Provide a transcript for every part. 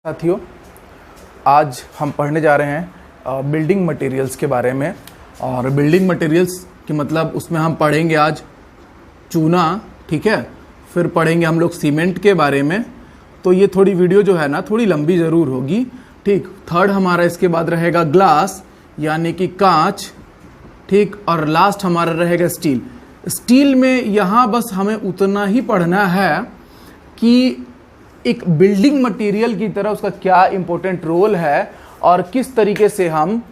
साथियों, आज हम पढ़ने जा रहे हैं बिल्डिंग मटेरियल्स के बारे में। और बिल्डिंग मटेरियल्स की मतलब उसमें हम पढ़ेंगे आज चूना, ठीक है। फिर पढ़ेंगे हम लोग सीमेंट के बारे में। तो ये थोड़ी वीडियो जो है ना थोड़ी लंबी ज़रूर होगी, ठीक। थर्ड हमारा इसके बाद रहेगा ग्लास यानी कि कांच, ठीक। और लास्ट हमारा रहेगा स्टील। स्टील में यहाँ बस हमें उतना ही पढ़ना है कि एक बिल्डिंग मटेरियल की तरह उसका क्या इम्पोर्टेंट रोल है और किस तरीके से हम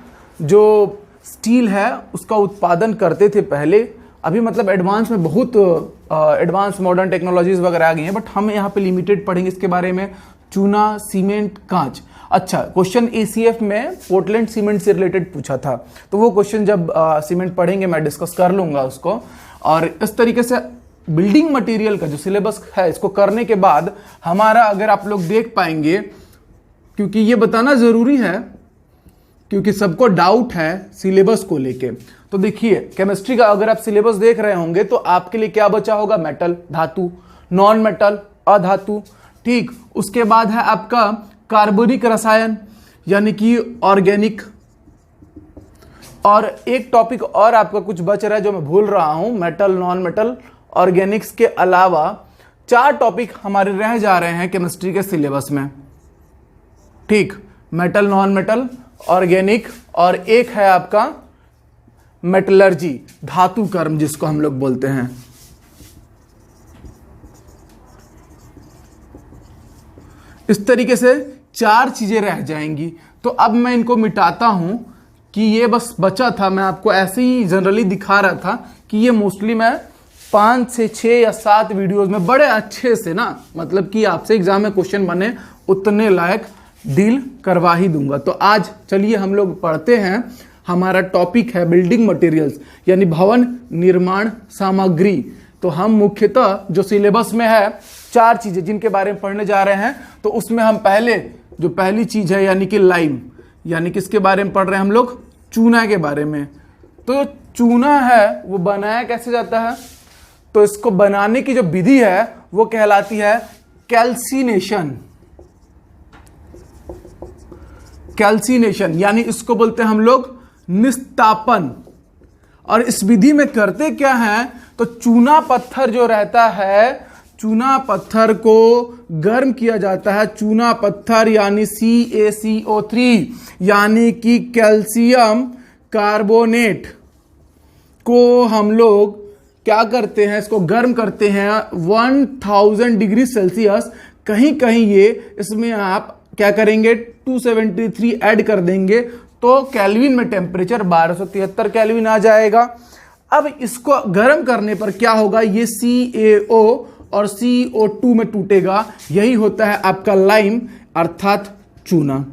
जो स्टील है उसका उत्पादन करते थे पहले। अभी मतलब एडवांस में बहुत एडवांस मॉडर्न टेक्नोलॉजीज वगैरह आ गई हैं, बट हम यहाँ पे लिमिटेड पढ़ेंगे इसके बारे में। चूना, सीमेंट, कांच। अच्छा, क्वेश्चन एसीएफ में पोर्टलैंड सीमेंट से रिलेटेड पूछा था, तो वो क्वेश्चन जब सीमेंट पढ़ेंगे मैं डिस्कस कर लूँगा उसको। और इस तरीके से बिल्डिंग मटेरियल का जो सिलेबस है इसको करने के बाद हमारा, अगर आप लोग देख पाएंगे, क्योंकि ये बताना ज़रूरी है क्योंकि सबको डाउट है सिलेबस को लेके। तो देखिए, केमिस्ट्री का अगर आप सिलेबस देख रहे होंगे तो आपके लिए क्या बचा होगा? मेटल, धातु, नॉन मेटल, अधातु, ठीक। उसके बाद है आपका कार्बनिक रसायन यानी कि ऑर्गेनिक। और एक टॉपिक और आपका कुछ बच रहा है जो मैं भूल रहा हूं, मेटल, नॉन मेटल, ऑर्गेनिक्स के अलावा 4 टॉपिक हमारे रह जा रहे हैं केमिस्ट्री के सिलेबस में, ठीक। मेटल, नॉन मेटल, ऑर्गेनिक और एक है आपका मेटलर्जी, धातु कर्म जिसको हम लोग बोलते हैं। इस तरीके से 4 चीजें रह जाएंगी। तो अब मैं इनको मिटाता हूं कि ये बस बचा था, मैं आपको ऐसे ही जनरली दिखा रहा था कि ये मोस्टली मैं 5 से 6 या 7 वीडियोस में बड़े अच्छे से ना, मतलब कि आपसे एग्जाम में क्वेश्चन बने उतने लायक डील करवा ही दूंगा। तो आज चलिए हम लोग पढ़ते हैं। हमारा टॉपिक है बिल्डिंग मटेरियल्स यानी भवन निर्माण सामग्री। तो हम मुख्यतः जो सिलेबस में है 4 चीजें जिनके बारे में पढ़ने जा रहे हैं, तो उसमें हम पहली चीज है यानी कि लाइम, यानी किसके बारे में पढ़ रहे हैं हम लोग? चूना के बारे में। तो चूना है वो बनाया कैसे जाता है? तो इसको बनाने की जो विधि है वो कहलाती है कैल्सिनेशन। कैल्सिनेशन यानी इसको बोलते हैं हम लोग निस्तापन। और इस विधि में करते क्या है? तो चूना पत्थर जो रहता है, चूना पत्थर को गर्म किया जाता है। चूना पत्थर यानी CaCO3 यानी कि कैल्शियम कार्बोनेट को हम लोग क्या करते हैं? इसको गर्म करते हैं 1000 डिग्री सेल्सियस। कहीं कहीं ये इसमें आप क्या करेंगे? 273 ऐड कर देंगे तो केल्विन में टेम्परेचर 1273 केल्विन आ जाएगा। अब इसको गर्म करने पर क्या होगा? ये CaO और CO2 में टूटेगा। यही होता है आपका लाइम अर्थात चूना।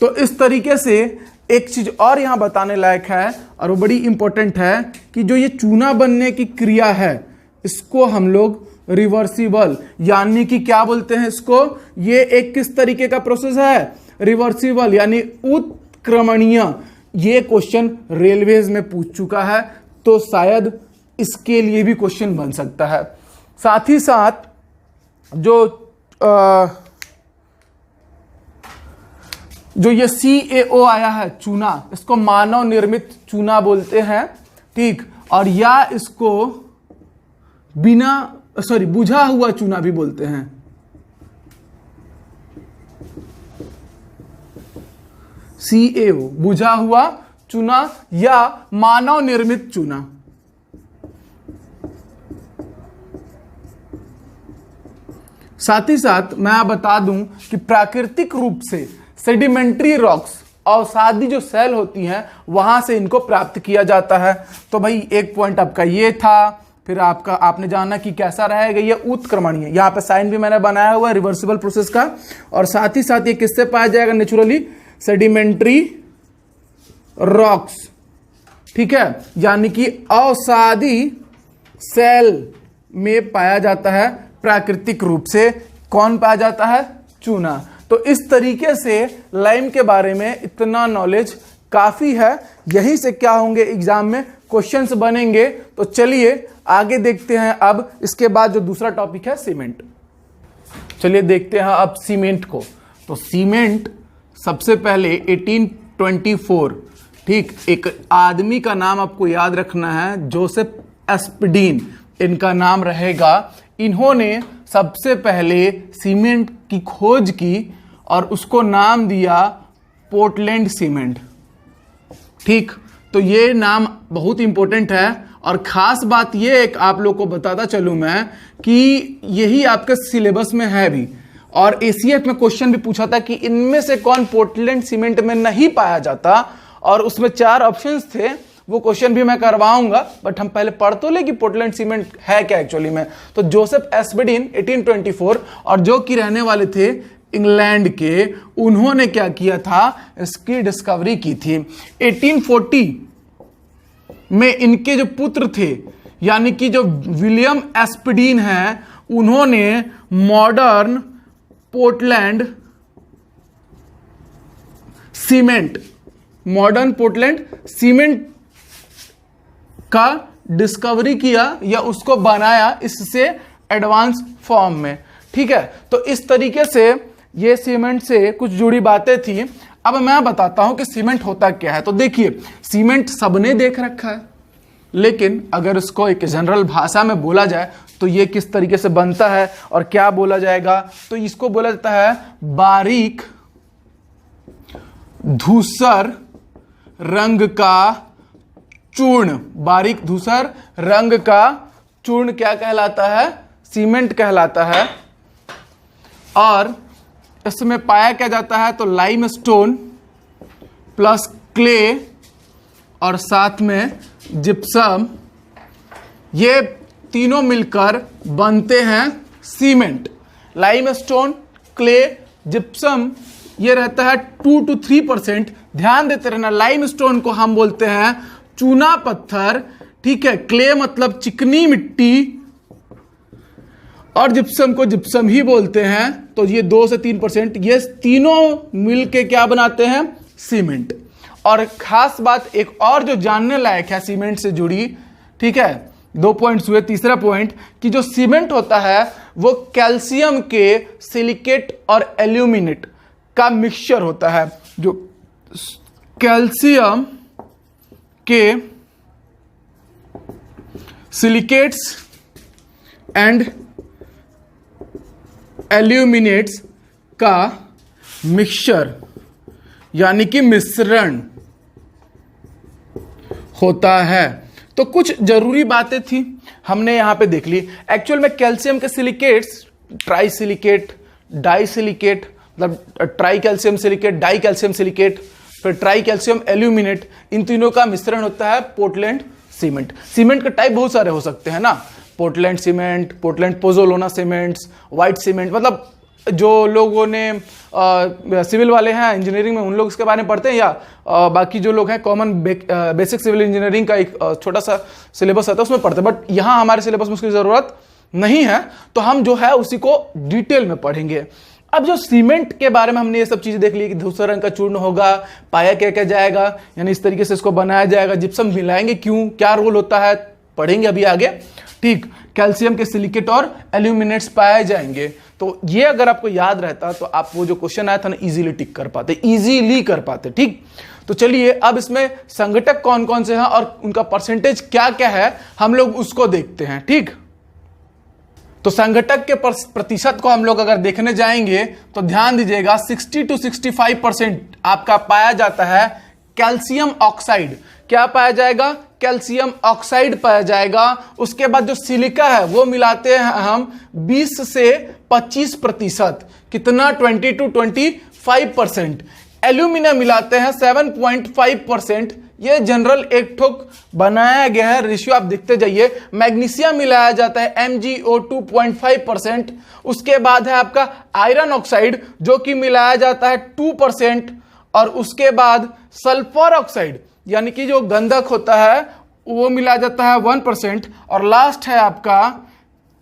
तो इस तरीके से एक चीज और यहां बताने लायक है और वो बड़ी इंपॉर्टेंट है कि जो ये चूना बनने की क्रिया है इसको हम लोग रिवर्सिबल यानी कि क्या बोलते हैं इसको? ये एक किस तरीके का प्रोसेस है? रिवर्सिबल यानी उत्क्रमणीय। ये क्वेश्चन रेलवेज में पूछ चुका है, तो शायद इसके लिए भी क्वेश्चन बन सकता है। साथ ही साथ जो ये CaO आया है चूना, इसको मानव निर्मित चूना बोलते हैं, ठीक। और या इसको बुझा हुआ चूना भी बोलते हैं। CaO बुझा हुआ चूना या मानव निर्मित चूना। साथ ही साथ मैं बता दूं कि प्राकृतिक रूप से सेडिमेंट्री रॉक्स, अवसादी जो सेल होती हैं वहां से इनको प्राप्त किया जाता है। तो भाई एक पॉइंट आपका ये था। फिर आपने जाना कि कैसा रहेगा ये उत्क्रमणीय। यहाँ पे साइन भी मैंने बनाया हुआ है रिवर्सिबल प्रोसेस का। और साथ ही साथ ये किससे पाया जाएगा? नेचुरली सेडिमेंट्री रॉक्स, ठीक है। यानी कि अवसादी सेल में पाया जाता है प्राकृतिक रूप से। कौन पाया जाता है? चूना। तो इस तरीके से लाइम के बारे में इतना नॉलेज काफी है। यही से क्या होंगे एग्जाम में क्वेश्चंस बनेंगे। तो चलिए आगे देखते हैं। अब इसके बाद जो दूसरा टॉपिक है सीमेंट। चलिए देखते हैं अब सीमेंट को। तो सीमेंट सबसे पहले 1824, ठीक, एक आदमी का नाम आपको याद रखना है, जोसेफ एस्पडीन इनका नाम रहेगा। इन्होंने सबसे पहले सीमेंट की खोज की और उसको नाम दिया पोर्टलैंड सीमेंट, ठीक। तो ये नाम बहुत इंपॉर्टेंट है और खास बात ये एक आप लोग को बताता चलूं मैं कि यही आपके सिलेबस में है भी, और एसीएफ में क्वेश्चन भी पूछा था कि इनमें से कौन पोर्टलैंड सीमेंट में नहीं पाया जाता, और उसमें 4 ऑप्शंस थे। वो क्वेश्चन भी मैं करवाऊंगा, बट हम पहले पढ़ तो ले कि पोर्टलैंड सीमेंट है क्या एक्चुअली में। तो जोसेफ एस्पडीन 1824, और जो कि रहने वाले थे इंग्लैंड के, उन्होंने क्या किया था, इसकी डिस्कवरी की थी। 1840 में इनके जो पुत्र थे, यानी कि जो विलियम एस्पडीन हैं, उन्होंने मॉडर्न पोर्टलैंड सीमेंट का डिस्कवरी किया या उसको बनाया इससे एडवांस फॉर्म में, ठीक है। तो इस तरीके से ये सीमेंट से कुछ जुड़ी बातें थी। अब मैं बताता हूं कि सीमेंट होता क्या है। तो देखिए, सीमेंट सबने देख रखा है, लेकिन अगर इसको एक जनरल भाषा में बोला जाए तो ये किस तरीके से बनता है और क्या बोला जाएगा, तो इसको बोला जाता है बारीक धूसर रंग का चूर्ण। बारीक धूसर रंग का चूर्ण क्या कहलाता है, सीमेंट कहलाता है। और इसमें पाया क्या जाता है, तो लाइमस्टोन प्लस क्ले और साथ में जिप्सम, ये तीनों मिलकर बनते हैं सीमेंट। लाइमस्टोन, क्ले, जिप्सम, ये रहता है 2 to 3%। ध्यान देते रहना, लाइमस्टोन को हम बोलते हैं चूना पत्थर, ठीक है। क्ले मतलब चिकनी मिट्टी, और जिप्सम को जिप्सम ही बोलते हैं। तो ये 2 से 3%, ये तीनों मिलके क्या बनाते हैं, सीमेंट। और खास बात एक और जो जानने लायक है सीमेंट से जुड़ी, ठीक है, 2 पॉइंट्स हुए। तीसरा पॉइंट कि जो सीमेंट होता है वो कैल्शियम के सिलिकेट और एल्यूमिनेट का मिक्सचर होता है। जो कैल्शियम के सिलिकेट्स एंड एल्यूमिनेट्स का मिक्सचर यानी कि मिश्रण होता है। तो कुछ जरूरी बातें थी हमने यहां पे देख ली। एक्चुअल में कैल्शियम के silicates, tri silicate, di silicate, मतलब tri calcium silicate, di calcium silicate, फिर ट्राई कैल्शियम एल्यूमिनेट, इन तीनों का मिश्रण होता है पोर्टलैंड सीमेंट। सीमेंट के टाइप बहुत सारे हो सकते हैं ना, Portland cement, Portland pozzolana cements, white cement, मतलब जो लोगों ने सिविल वाले हैं इंजीनियरिंग में उन लोग इसके बारे में पढ़ते हैं, या बाकी जो लोग हैं कॉमन बेसिक सिविल इंजीनियरिंग का एक छोटा सा सिलेबस आता है उसमें पढ़ते हैं। बट यहाँ हमारे सिलेबस में उसकी जरूरत नहीं है, तो हम जो है उसी को डिटेल में पढ़ेंगे। अब जो सीमेंट के बारे में हमने ये सब चीजें देख ली कि धूसर रंग का चूर्ण होगा, पाया क्या क्या जाएगा, यानी इस तरीके से इसको बनाया जाएगा, जिप्सम मिलाएंगे क्यों, क्या रोल होता है, पढ़ेंगे अभी आगे, ठीक। कैल्शियम के सिलिकेट और एल्यूमिनेट्स पाए जाएंगे। तो ये अगर आपको याद रहता तो आप वो जो क्वेश्चन आया था ना इजीली टिक कर पाते, इजीली कर पाते, ठीक। तो चलिए अब इसमें संघटक कौन कौन से हैं और उनका परसेंटेज क्या क्या है हम लोग उसको देखते हैं, ठीक। तो संघटक के प्रतिशत को हम लोग अगर देखने जाएंगे तो ध्यान दीजिएगा 60 to 65% आपका पाया जाता है कैल्शियम ऑक्साइड। क्या पाया जाएगा, कैल्शियम ऑक्साइड पाया जाएगा। उसके बाद जो सिलिका है वो मिलाते हैं हम 20 से 25%, कितना 20 to 25%। एल्यूमिनियम मिलाते हैं 7.5%, ये जनरल एक ठोक बनाया गया है, रेशियो आप देखते जाइए। मैग्नीशियम मिलाया जाता है MgO 2.5%। उसके बाद है आपका आयरन ऑक्साइड जो कि मिलाया जाता है 2%, और उसके बाद सल्फर ऑक्साइड यानी कि जो गंधक होता है वो मिलाया जाता है 1%, और लास्ट है आपका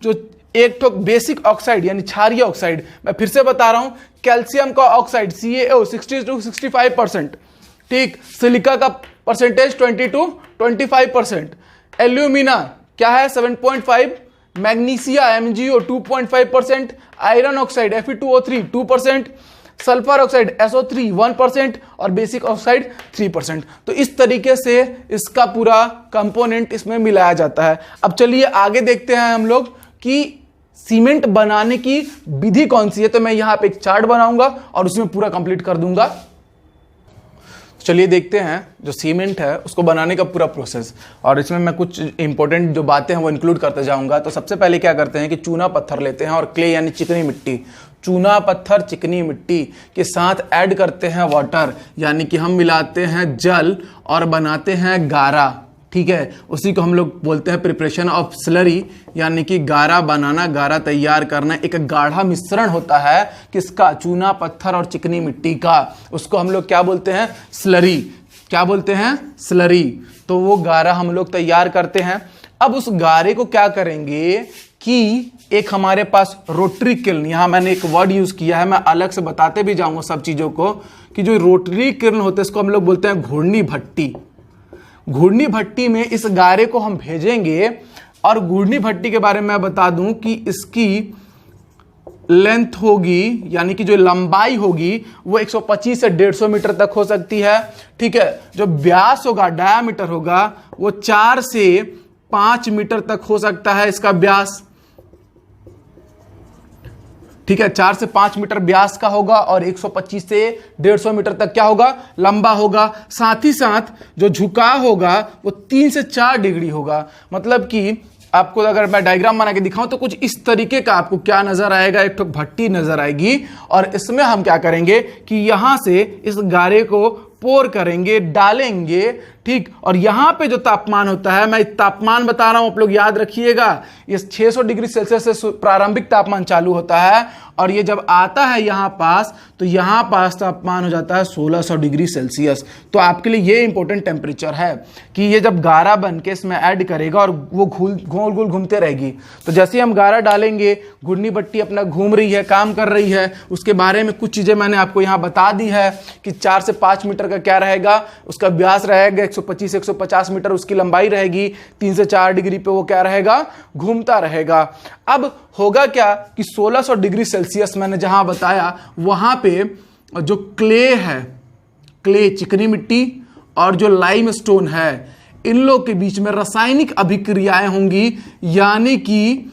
जो एक ठोक बेसिक ऑक्साइड यानी क्षारीय ऑक्साइड। मैं फिर से बता रहा हूं, कैल्शियम का ऑक्साइड CaO 60 to 65%, ठीक। सिलिका का परसेंटेज 20 to 25%। एल्यूमिना क्या है 7.5, magnesia MgO 2.5%, iron oxide Fe2O3 2%, sulphur oxide SO3 1% और बेसिक ऑक्साइड 3%। तो इस तरीके से इसका पूरा कंपोनेंट इसमें मिलाया जाता है। अब चलिए आगे देखते हैं हम लोग कि सीमेंट बनाने की विधि कौन सी है। तो मैं यहां पे एक चार्ट बनाऊंगा और उसमें पूरा कंप्लीट कर दूंगा। चलिए देखते हैं जो सीमेंट है उसको बनाने का पूरा प्रोसेस, और इसमें मैं कुछ इंपॉर्टेंट जो बातें हैं वो इंक्लूड करते जाऊंगा। तो सबसे पहले क्या करते हैं कि चूना पत्थर लेते हैं और क्ले यानी चिकनी मिट्टी, चूना पत्थर चिकनी मिट्टी के साथ ऐड करते हैं वाटर, यानी कि हम मिलाते हैं जल और बनाते हैं गारा। ठीक है, उसी को हम लोग बोलते हैं प्रिपरेशन ऑफ स्लरी, यानी कि गारा बनाना, गारा तैयार करना। एक गाढ़ा मिश्रण होता है किसका, चूना पत्थर और चिकनी मिट्टी का, उसको हम लोग क्या बोलते हैं, स्लरी। क्या बोलते हैं, स्लरी। तो वो गारा हम लोग तैयार करते हैं। अब उस गारे को क्या करेंगे कि एक हमारे पास रोटरी किल्न, यहां मैंने एक वर्ड यूज किया है, मैं अलग से बताते भी जाऊंगा सब चीजों को, कि जो रोटरी किल्न होते हैं इसको हम लोग बोलते हैं घूर्णी भट्टी। घूर्णी भट्टी में इस गारे को हम भेजेंगे, और घूर्णी भट्टी के बारे में मैं बता दूं कि इसकी लेंथ होगी, यानी कि जो लंबाई होगी वो 125 से 150 मीटर तक हो सकती है। ठीक है, जो व्यास होगा, डायामीटर होगा, वो 4 से 5 मीटर तक हो सकता है इसका व्यास। ठीक है, 4 से 5 मीटर व्यास का होगा और 125 से 150 मीटर तक क्या होगा, लंबा होगा। साथ ही साथ जो झुकाव होगा वो 3 से 4 डिग्री होगा। मतलब कि आपको अगर मैं डायग्राम बना के दिखाऊं तो कुछ इस तरीके का आपको क्या नजर आएगा, एक तो भट्टी नजर आएगी, और इसमें हम क्या करेंगे कि यहां से इस गारे को पोर करेंगे, डालेंगे। ठीक, और यहां पे जो तापमान होता है, मैं तापमान बता रहा हूं, आप लोग याद रखिएगा, ये 600 डिग्री सेल्सियस से प्रारंभिक तापमान चालू होता है, और ये जब आता है यहां पास तो यहां पास तापमान हो जाता है 1600 डिग्री सेल्सियस। तो आपके लिए ये इंपॉर्टेंट टेम्परेचर है कि ये जब गारा बन के इसमें ऐड करेगा और वो गोल गोल घूमते रहेगी। तो जैसे ही हम गारा डालेंगे, घूर्णी भट्टी अपना घूम रही है, काम कर रही है, उसके बारे में कुछ चीजें मैंने आपको यहां बता दी है कि 4 से 5 मीटर का क्या रहेगा, उसका व्यास रहेगा 125 से 150 मीटर, उसकी लंबाई रहेगी, 3 से 4 डिग्री पे वो क्या रहेगा, घूमता रहेगा। अब होगा क्या कि 1600 डिग्री सेल्सियस मैंने जहां बताया वहां पे जो क्ले है, क्ले चिकनी मिट्टी और जो लाइम स्टोन है, इन लोग के बीच में रासायनिक अभिक्रियाएं होंगी, यानी कि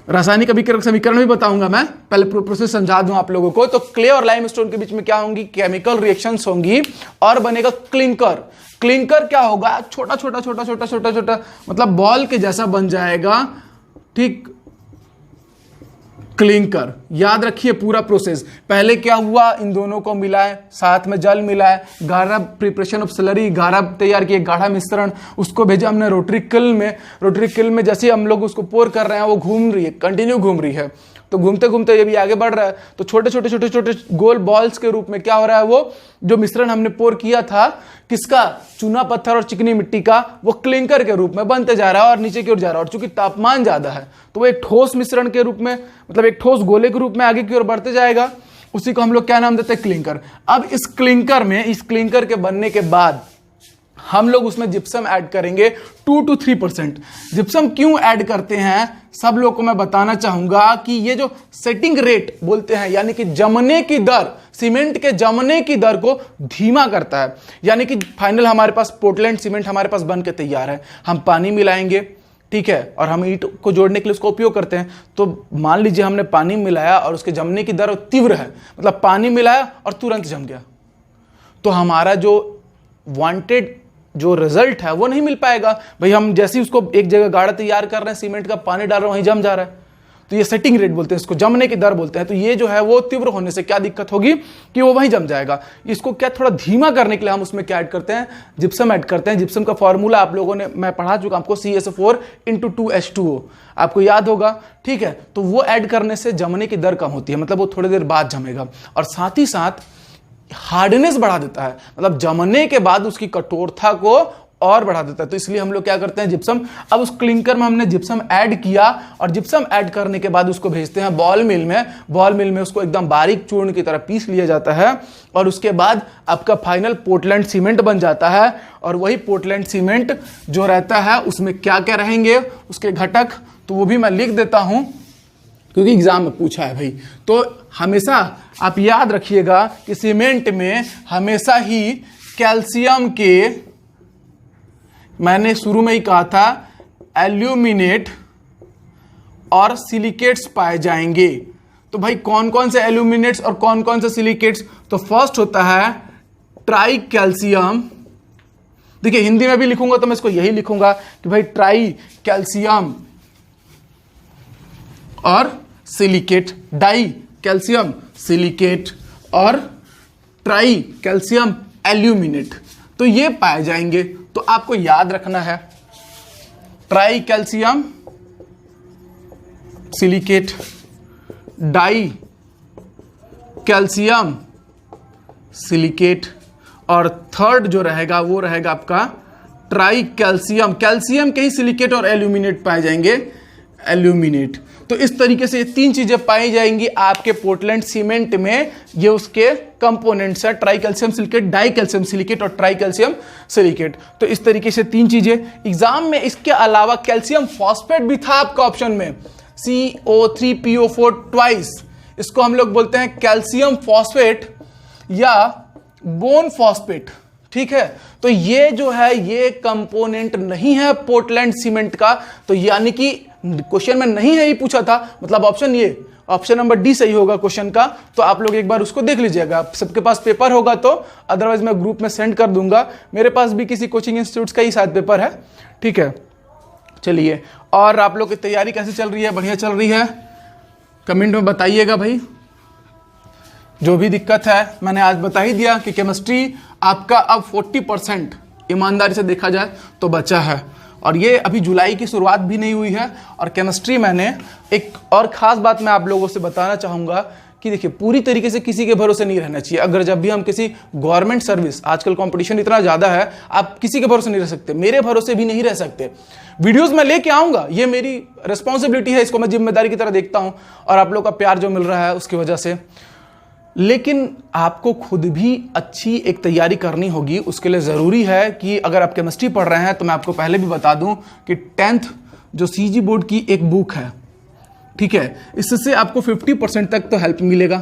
रासायनिक अभिक्रिया समीकरण भी बताऊंगा मैं, पहले प्रोसेस समझा दूं आप लोगों को। तो क्ले और लाइमस्टोन के बीच में क्या होंगी, केमिकल रिएक्शंस होंगी और बनेगा क्लिंकर। क्लिंकर क्या होगा, छोटा छोटा छोटा छोटा छोटा छोटा, मतलब बॉल के जैसा बन जाएगा। ठीक, क्लिंकर, याद रखिए पूरा प्रोसेस। पहले क्या हुआ, इन दोनों को मिलाए, साथ में जल मिलाए, गाढ़ा प्रिपरेशन ऑफ स्लरी, गाढ़ा तैयार किए, गाढ़ा मिश्रण, उसको भेजा हमने रोटरी किल्न में। रोटरी किल्न में जैसे हम लोग उसको पोर कर रहे हैं, वो घूम रही है, कंटिन्यू घूम रही है। तो घूमते घूमते ये भी आगे बढ़ रहा है, तो छोटे छोटे छोटे छोटे गोल बॉल्स के रूप में क्या हो रहा है, वो जो मिश्रण हमने पोर किया था किसका, चूना पत्थर और चिकनी मिट्टी का, वो क्लिंकर के रूप में बनते जा रहा है और नीचे की ओर जा रहा है। और चूंकि तापमान ज्यादा है तो वो एक ठोस मिश्रण के रूप में, मतलब एक ठोस गोले के रूप में आगे की ओर बढ़ते जाएगा। उसी को हम लोग क्या नाम देते हैं, क्लिंकर। अब इस क्लिंकर में, इस क्लिंकर के बनने के बाद हम लोग उसमें जिप्सम ऐड करेंगे 2 to 3%। जिप्सम क्यों ऐड करते हैं, सब लोग को मैं बताना चाहूंगा कि ये जो सेटिंग रेट बोलते हैं, यानी कि जमने की दर, सीमेंट के जमने की दर को धीमा करता है। यानी कि फाइनल हमारे पास पोर्टलैंड सीमेंट हमारे पास बन के तैयार है, हम पानी मिलाएंगे, ठीक है, और हम ईंट को जोड़ने के लिए उसका उपयोग करते हैं। तो मान लीजिए हमने पानी मिलाया और उसके जमने की दर तीव्र है, मतलब पानी मिलाया और तुरंत जम गया, तो हमारा जो वांटेड जो रिजल्ट है वो नहीं मिल पाएगा। भाई हम जैसे ही उसको एक जगह गाढ़ा तैयार कर रहे हैं, सीमेंट का पानी डाल रहे हैं, वहीं जम जा रहा है, तो ये सेटिंग रेट बोलते हैं, इसको जमने की दर बोलते हैं। तो ये जो है वो तीव्र होने से क्या दिक्कत होगी कि वो वहीं जम जाएगा। इसको क्या थोड़ा धीमा करने के लिए हम उसमें क्या ऐड करते हैं, जिप्सम ऐड करते हैं। जिप्सम का फॉर्मूला आप लोगों ने, मैं पढ़ा चुका आपको, CaSO4 × 2H2O, आपको याद होगा, ठीक है। तो वो ऐड करने से जमने की दर कम होती है, मतलब वो थोड़ी देर बाद जमेगा, और साथ ही साथ हार्डनेस बढ़ा देता है, मतलब जमने के बाद उसकी कठोरता को और बढ़ा देता है। तो इसलिए हम लोग क्या करते हैं, जिप्सम। अब उस क्लिंकर में हमने जिप्सम ऐड किया, और जिप्सम ऐड करने के बाद उसको भेजते हैं बॉल मिल में। बॉल मिल में उसको एकदम बारीक चूर्ण की तरह पीस लिया जाता है, और उसके बाद आपका फाइनल पोर्टलैंड सीमेंट बन जाता है। और वही पोर्टलैंड सीमेंट जो रहता है उसमें क्या क्या रहेंगे उसके घटक, तो वो भी मैं लिख देता हूं। क्योंकि एग्जाम में पूछा है भाई। तो हमेशा आप याद रखिएगा कि सीमेंट में हमेशा ही कैल्शियम के, मैंने शुरू में ही कहा था, एल्यूमिनेट और सिलिकेट्स पाए जाएंगे। तो भाई कौन कौन से एल्यूमिनेट्स और कौन कौन से सिलिकेट्स? तो फर्स्ट होता है ट्राई कैल्शियम। देखिए हिंदी में भी लिखूंगा तो मैं इसको यही लिखूंगा कि भाई ट्राई कैल्शियम और सिलिकेट, डाई कैल्शियम सिलिकेट और ट्राई कैल्शियम एल्यूमिनेट, तो ये पाए जाएंगे। तो आपको याद रखना है try calcium silicate, di calcium silicate, और थर्ड जो रहेगा वो रहेगा आपका ट्राई कैल्शियम, कैल्शियम के ही सिलिकेट और एल्यूमिनेट पाए जाएंगे, एल्यूमिनेट। तो इस तरीके से ये तीन चीजें पाई जाएंगी आपके पोर्टलैंड सीमेंट में। ये उसके कंपोनेंट्स है, try calcium silicate, di calcium silicate और ट्राई कैल्शियम सिलिकेट। तो इस तरीके से तीन चीजें एग्जाम में। इसके अलावा कैल्शियम फॉस्फेट भी था आपका ऑप्शन में, CO3PO4 ट्वाइस, इसको हम लोग बोलते हैं कैल्शियम फॉस्फेट या बोन फॉस्फेट, ठीक है। तो ये जो है ये कंपोनेंट नहीं है पोर्टलैंड सीमेंट का, तो यानी कि क्वेश्चन में नहीं है, ही पूछा था, मतलब ऑप्शन ये, ऑप्शन नंबर डी सही होगा क्वेश्चन का। तो आप लोग एक बार उसको देख लीजिएगा, सबके पास पेपर होगा तो, अदरवाइज मैं ग्रुप में सेंड कर दूंगा। मेरे पास भी किसी कोचिंग इंस्टीट्यूट का ही शायद पेपर है, ठीक है। चलिए, और आप लोग की तैयारी कैसे चल रही है? बढ़िया चल रही है? कमेंट में बताइएगा भाई। जो भी दिक्कत है मैंने आज बता ही दिया कि केमिस्ट्री आपका अब 40% ईमानदारी से देखा जाए तो बचा है, और ये अभी जुलाई की शुरुआत भी नहीं हुई है। और केमिस्ट्री मैंने एक और ख़ास बात मैं आप लोगों से बताना चाहूँगा कि देखिए पूरी तरीके से किसी के भरोसे नहीं रहना चाहिए। अगर जब भी हम किसी गवर्नमेंट सर्विस, आजकल कंपटीशन इतना ज़्यादा है, आप किसी के भरोसे नहीं रह सकते, मेरे भरोसे भी नहीं रह सकते। वीडियोस मैं लेके आऊँगा, ये मेरी रिस्पॉन्सिबिलिटी है, इसको मैं जिम्मेदारी की तरह देखता हूँ, और आप लोग का प्यार जो मिल रहा है उसकी वजह से। लेकिन आपको खुद भी अच्छी एक तैयारी करनी होगी। उसके लिए ज़रूरी है कि अगर आप केमिस्ट्री पढ़ रहे हैं तो मैं आपको पहले भी बता दूं कि 10th जो CG बोर्ड की एक बुक है, ठीक है, इससे आपको 50% तक तो हेल्प मिलेगा,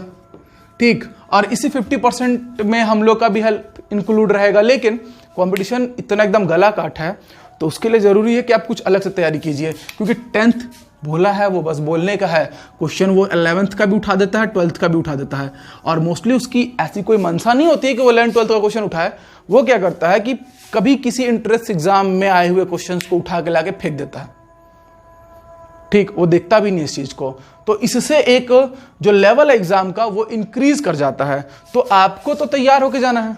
ठीक। और इसी 50% में हम लोग का भी हेल्प इंक्लूड रहेगा। लेकिन कंपटीशन इतना एकदम गला काट है, तो उसके लिए ज़रूरी है कि आप कुछ अलग से तैयारी कीजिए, क्योंकि 10th बोला है वो बस बोलने का है। क्वेश्चन वो 11th का भी उठा देता है, 12th का भी उठा देता है, और मोस्टली उसकी ऐसी कोई मंशा नहीं होती है कि वो 11th 12th का क्वेश्चन उठाए। वो क्या करता है कि कभी किसी इंट्रेंस एग्जाम में आए हुए क्वेश्चंस को उठा के लाके फेंक देता है, ठीक। वो देखता भी नहीं इस चीज को। तो इससे एक जो लेवल है एग्जाम का वो इंक्रीज कर जाता है। तो आपको तो तैयार होके जाना है,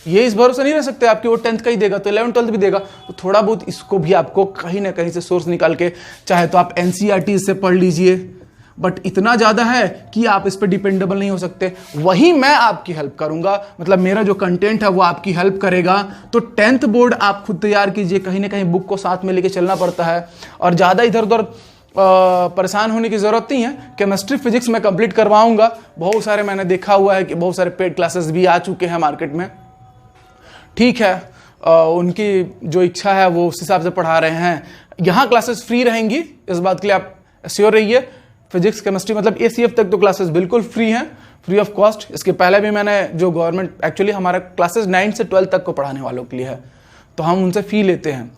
ये इस भरोसे नहीं रह सकते आपकी वो 10th का ही देगा तो 11th 12th भी देगा। तो थोड़ा बहुत इसको भी आपको कहीं ना कहीं से सोर्स निकाल के, चाहे तो आप NCERT से पढ़ लीजिए, बट इतना ज़्यादा है कि आप इस पर डिपेंडेबल नहीं हो सकते। वही मैं आपकी हेल्प करूंगा, मतलब मेरा जो कंटेंट है वो आपकी हेल्प करेगा। तो 10th बोर्ड आप खुद तैयार कीजिए, कहीं ना कहीं बुक को साथ में लेके चलना पड़ता है, और ज़्यादा इधर उधर परेशान होने की ज़रूरत नहीं है। केमिस्ट्री फिजिक्स मैं कंप्लीट करवाऊंगा। बहुत सारे मैंने देखा हुआ है कि बहुत सारे पेड क्लासेस भी आ चुके हैं मार्केट में, ठीक है। उनकी जो इच्छा है वो उस हिसाब से पढ़ा रहे हैं। यहाँ क्लासेस फ्री रहेंगी, इस बात के लिए आप श्योर रहिए। फिजिक्स केमिस्ट्री मतलब ACF तक तो क्लासेस बिल्कुल फ्री हैं, फ्री ऑफ कॉस्ट। इसके पहले भी मैंने जो गवर्नमेंट, एक्चुअली हमारा क्लासेस 9 से 12 तक को पढ़ाने वालों के लिए है, तो हम उनसे फ़ी लेते हैं।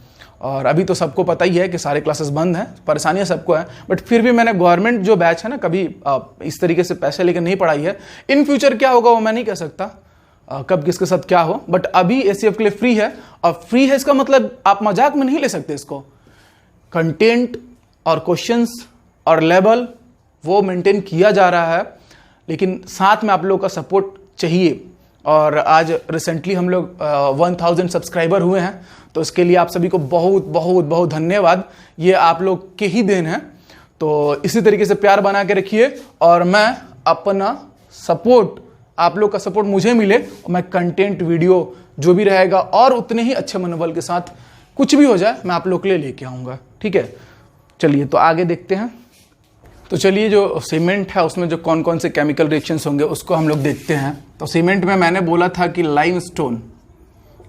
और अभी तो सबको पता ही है कि सारे क्लासेस बंद हैं, परेशानियां सबको है, बट फिर भी मैंने गवर्नमेंट जो बैच है ना, कभी इस तरीके से पैसे लेकर नहीं पढ़ाई है। इन फ्यूचर क्या होगा वो मैं नहीं कह सकता, कब किसके साथ क्या हो, बट अभी ACF के लिए फ्री है। और फ्री है इसका मतलब आप मजाक में नहीं ले सकते इसको। कंटेंट और क्वेश्चंस और लेवल वो मेंटेन किया जा रहा है, लेकिन साथ में आप लोगों का सपोर्ट चाहिए। और आज रिसेंटली हम लोग 1000 सब्सक्राइबर हुए हैं, तो इसके लिए आप सभी को बहुत बहुत बहुत धन्यवाद। ये आप लोग के ही देन है। तो इसी तरीके से प्यार बना के रखिए, और मैं अपना सपोर्ट, आप लोग का सपोर्ट मुझे मिले, और मैं कंटेंट वीडियो जो भी रहेगा और उतने ही अच्छे मनोबल के साथ, कुछ भी हो जाए मैं आप लोग के लिए लेके आऊँगा, ठीक है। चलिए तो आगे देखते हैं। तो चलिए, जो सीमेंट है उसमें जो कौन कौन से केमिकल रिएक्शंस होंगे उसको हम लोग देखते हैं। तो सीमेंट में मैंने बोला था कि लाइमस्टोन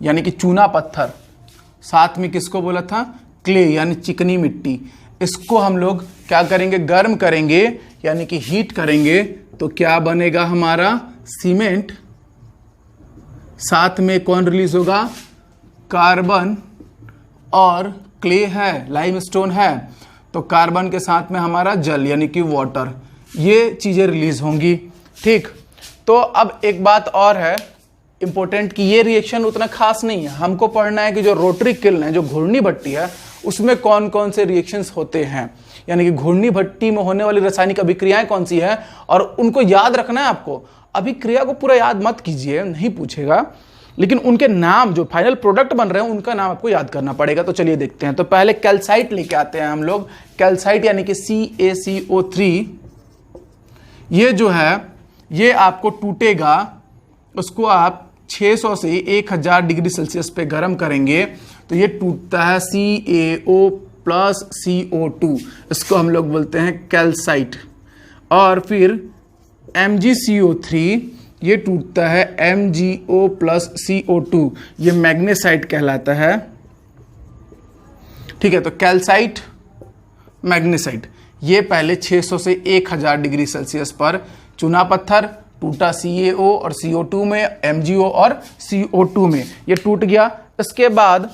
यानी कि चूना पत्थर, साथ में किसको बोला था? क्ले यानी चिकनी मिट्टी, इसको हम लोग क्या करेंगे, गर्म करेंगे यानी कि हीट करेंगे, तो क्या बनेगा हमारा सीमेंट। साथ में कौन रिलीज होगा, कार्बन और क्ले है, लाइमस्टोन है, तो कार्बन के साथ में हमारा जल यानी कि वाटर, ये चीजें रिलीज होंगी। ठीक, तो अब एक बात और है इंपॉर्टेंट कि ये रिएक्शन उतना खास नहीं है, हमको पढ़ना है कि जो रोटरी किल्न है, जो घूर्णी भट्टी है, उसमें कौन कौन से रिएक्शंस होते हैं, यानी कि घूर्णी भट्टी में होने वाली रासायनिक अभिक्रियाएं कौन सी है, और उनको याद रखना है आपको। अभिक्रिया को पूरा याद मत कीजिए, नहीं पूछेगा, लेकिन उनके नाम जो फाइनल प्रोडक्ट बन रहे हैं उनका नाम आपको याद करना पड़ेगा। तो चलिए देखते हैं। तो पहले कैल्साइट लेके आते हैं हम लोग। कैल्साइट यानी कि CaCO3, ये जो है ये आपको टूटेगा, उसको आप 600 से 1000 डिग्री सेल्सियस पे गर्म करेंगे तो ये टूटता है CaO प्लस CO2, इसको हम लोग बोलते हैं कैल्साइट। और फिर MgCO3, ये टूटता है MgO प्लस CO2, ये मैग्नेसाइट कहलाता है। ठीक है, तो कैल्साइट, मैग्नेसाइट, ये पहले 600 से 1000 डिग्री सेल्सियस पर चूना पत्थर टूटा CaO और CO2 में, MgO और CO2 में, ये टूट गया। इसके बाद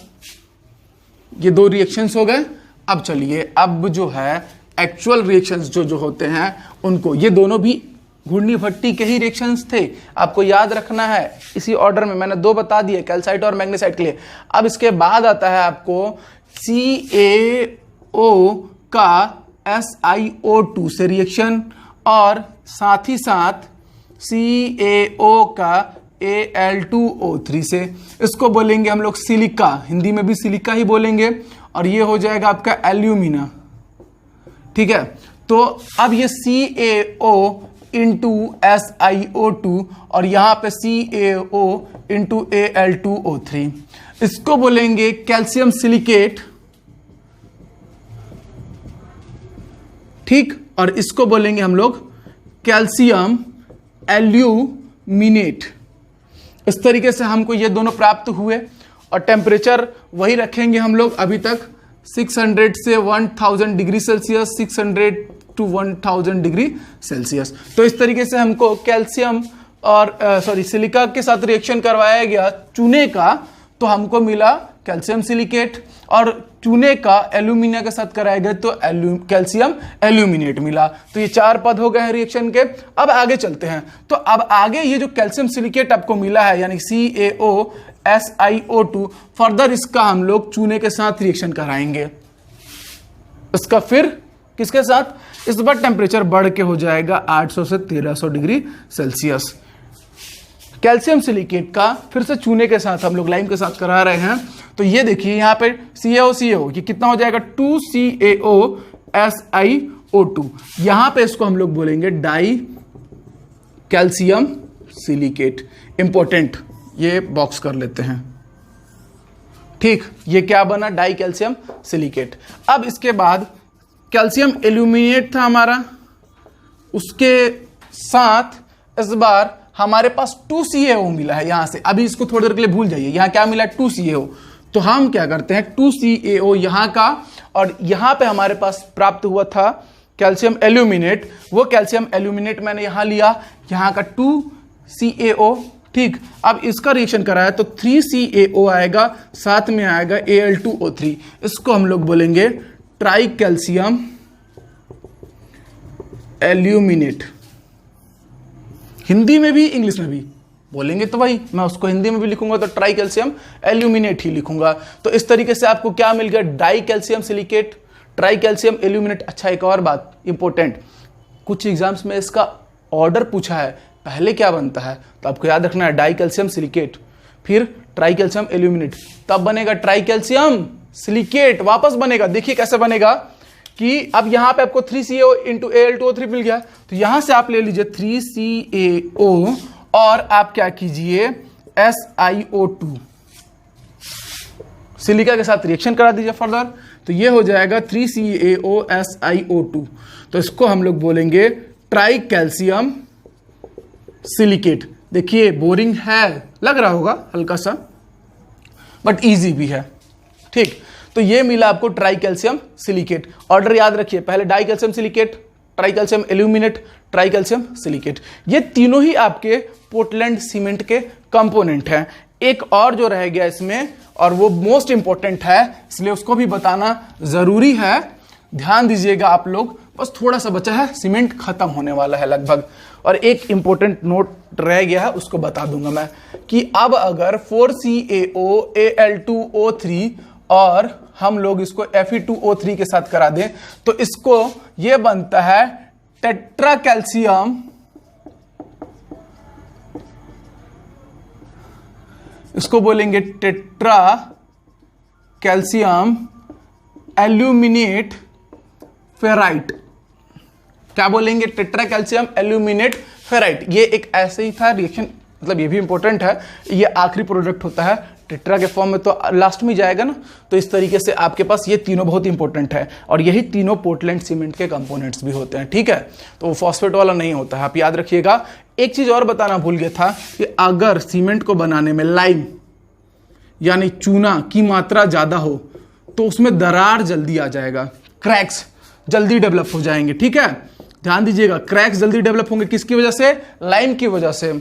ये दो रिएक्शंस हो गए। अब चलिए, अब जो है एक्चुअल रिएक्शंस जो होते हैं उनको, ये दोनों भी घूर्णी भट्टी के ही रिएक्शंस थे, आपको याद रखना है इसी ऑर्डर में। मैंने दो बता दिए, कैल्साइट और मैग्नेसाइट के लिए। अब इसके बाद आता है आपको CaO का SiO2 से रिएक्शन, और साथ ही साथ CaO का Al2O3 से, इसको बोलेंगे हम लोग सिलिका, हिंदी में भी सिलिका ही बोलेंगे, और ये हो जाएगा आपका एल्यूमिना। ठीक है, तो अब ये CaO इंटू SiO2 और यहां पे CaO इंटू Al2O3, इसको बोलेंगे कैल्शियम सिलिकेट। ठीक, और इसको बोलेंगे हम लोग कैल्शियम एल्यूमिनेट। इस तरीके से हमको ये दोनों प्राप्त हुए, और टेम्परेचर वही रखेंगे हम लोग अभी तक, 600 से 1000 degree Celsius, 600 to 1000 degree Celsius. तो इस तरीके से हमको कैल्शियम और सिलिका के साथ रिएक्शन करवाया गया चूने का, तो हमको मिला कैल्शियम सिलिकेट, और चूने का एल्यूमिनिया के साथ कराया गया तो कैल्शियम एल्यूमिनेट मिला। तो ये 4 पद हो गए हैं रिएक्शन के। अब आगे चलते हैं। तो अब आगे ये जो कैल्शियम सिलिकेट आपको मिला है यानी CaO SiO2, फर्दर इसका हम लोग चूने के साथ रिएक्शन कराएंगे। इसका फिर किसके साथ, इस बार टेम्परेचर बढ़ के हो जाएगा 800 से 1300 डिग्री सेल्सियस। कैल्शियम सिलिकेट का फिर से चूने के साथ हम लोग लाइम के साथ करा रहे हैं। तो ये देखिए यहाँ पे CaO ये कितना हो जाएगा, 2CaO SiO2। यहां पे इसको हम लोग बोलेंगे डाई कैल्शियम सिलिकेट। इंपॉर्टेंट, ये बॉक्स कर लेते हैं। ठीक, ये क्या बना, डाई कैल्शियम सिलिकेट। अब इसके बाद कैल्शियम एल्यूमिनेट था हमारा, उसके साथ इस बार हमारे पास 2CaO मिला है यहां से। अभी इसको थोड़ी देर के लिए भूल जाइए, यहां क्या मिला, 2CaO। तो हम क्या करते हैं, 2CaO यहां का, और यहां पे हमारे पास प्राप्त हुआ था कैल्शियम एल्यूमिनेट, वो कैल्शियम एल्यूमिनेट मैंने यहां लिया, यहां का 2CaO। ठीक, अब इसका रिएक्शन कराया तो 3CaO आएगा, साथ में आएगा Al2O3, इसको हम लोग बोलेंगे ट्राई कैल्शियम एल्यूमिनेट। हिंदी में भी इंग्लिश में भी बोलेंगे तो वही, मैं उसको हिंदी में भी लिखूंगा तो ट्राई कैल्शियम एल्यूमिनेट ही लिखूंगा। तो इस तरीके से आपको क्या मिल गया, die calcium silicate, try calcium aluminate. अच्छा, एक और बात इंपॉर्टेंट, कुछ एग्जाम्स में इसका ऑर्डर पूछा है, पहले क्या बनता है, तो आपको याद रखना है डाई कैल्शियम सिलिकेट, फिर ट्राई कैल्शियम एल्यूमिनेट, तब बनेगा ट्राई कैल्शियम सिलिकेट, वापस बनेगा। देखिए कैसे बनेगा कि अब यहां पे आपको 3CaO इंटू Al2O3 मिल गया, तो यहां से आप ले लीजिए 3CaO और आप क्या कीजिए SiO2 सिलिका के साथ रिएक्शन करा दीजिए फर्दर, तो ये हो जाएगा 3CaO SiO2। तो इसको हम लोग बोलेंगे ट्राई कैल्शियम सिलिकेट। देखिए बोरिंग है, लग रहा होगा हल्का सा, बट इजी भी है। ठीक, तो ये मिला आपको ट्राई कैल्शियम सिलिकेट। ऑर्डर याद रखिए, पहले die calcium silicate, try calcium aluminate, try calcium silicate. ये तीनों ही आपके पोर्टलैंड सीमेंट के कंपोनेंट हैं। एक और जो रह गया इसमें, और वो मोस्ट इंपॉर्टेंट है, इसलिए उसको भी बताना जरूरी है, ध्यान दीजिएगा आप लोग। बस थोड़ा सा बचा है, सीमेंट खत्म होने वाला है लगभग। और एक इंपॉर्टेंट नोट रह गया है, उसको बता दूंगा मैं, कि अब अगर 4CaO Al2O3 और हम लोग इसको Fe2O3 के साथ करा दें तो इसको ये बनता है टेट्रा कैल्शियम, इसको बोलेंगे टेट्रा कैल्शियम एल्यूमिनेट फेराइट। क्या बोलेंगे? Tetra calcium aluminate ferrite. ये एक ऐसे ही था रिएक्शन, मतलब ये भी इंपॉर्टेंट है, ये आखिरी प्रोडक्ट होता है टेट्रा के फॉर्म में, तो लास्ट में जाएगा ना। तो इस तरीके से आपके पास ये तीनों बहुत इंपॉर्टेंट है, और यही तीनों पोर्टलैंड सीमेंट के कंपोनेंट्स भी होते हैं, ठीक है। तो वो फॉस्फेट वाला नहीं होता है, आप याद रखिएगा। एक चीज और बताना भूल गया था कि अगर सीमेंट को बनाने में लाइम यानी चूना की मात्रा ज्यादा हो तो उसमें दरार जल्दी आ जाएगा, क्रैक्स जल्दी डेवलप हो जाएंगे, ठीक है। ध्यान दीजिएगा, क्रैक्स जल्दी डेवलप होंगे किसकी वजह से? लाइम की वजह से,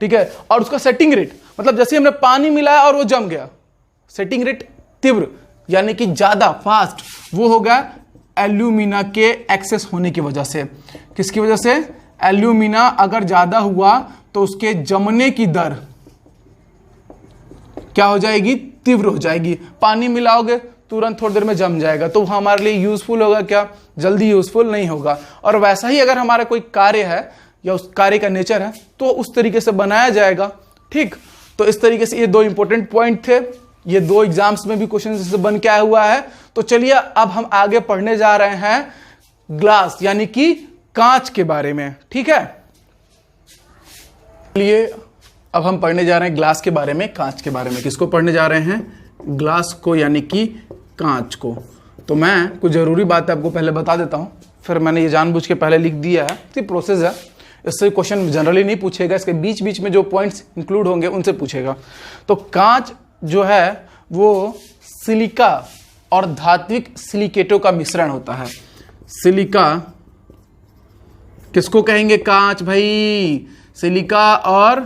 ठीक है। और उसका सेटिंग रेट, मतलब जैसे हमने पानी मिलाया और वो जम गया, सेटिंग रेट तीव्र यानी कि ज्यादा फास्ट, वो होगा एल्यूमिना के एक्सेस होने की वजह से। किसकी वजह से? एल्यूमिना अगर ज्यादा हुआ तो उसके जमने की दर क्या हो जाएगी? तीव्र हो जाएगी। पानी मिलाओगे तुरंत थोड़ी देर में जम जाएगा, तो हमारे लिए यूजफुल होगा क्या? जल्दी यूजफुल नहीं होगा। और वैसा ही अगर हमारा कोई कार्य है या उस कार्य का नेचर है तो उस तरीके से बनाया जाएगा, ठीक। तो इस तरीके से ये दो इंपॉर्टेंट पॉइंट थे, ये दो एग्जाम्स में भी क्वेश्चन से बन के आया हुआ है। तो चलिए अब हम आगे पढ़ने जा रहे हैं ग्लास यानी कि कांच के बारे में, ठीक है। चलिए अब हम पढ़ने जा रहे हैं ग्लास के बारे में, कांच के बारे में। किसको पढ़ने जा रहे हैं? ग्लास को यानी कि कांच को। तो मैं कुछ जरूरी बात आपको पहले बता देता हूं, फिर मैंने ये जानबूझ के पहले लिख दिया है, तो प्रोसेस है, इससे क्वेश्चन जनरली नहीं पूछेगा, इसके बीच बीच में जो पॉइंट्स इंक्लूड होंगे उनसे पूछेगा। तो कांच जो है वो सिलिका और धात्विक सिलिकेटों का मिश्रण होता है। सिलिका किसको कहेंगे? कांच भाई। सिलिका और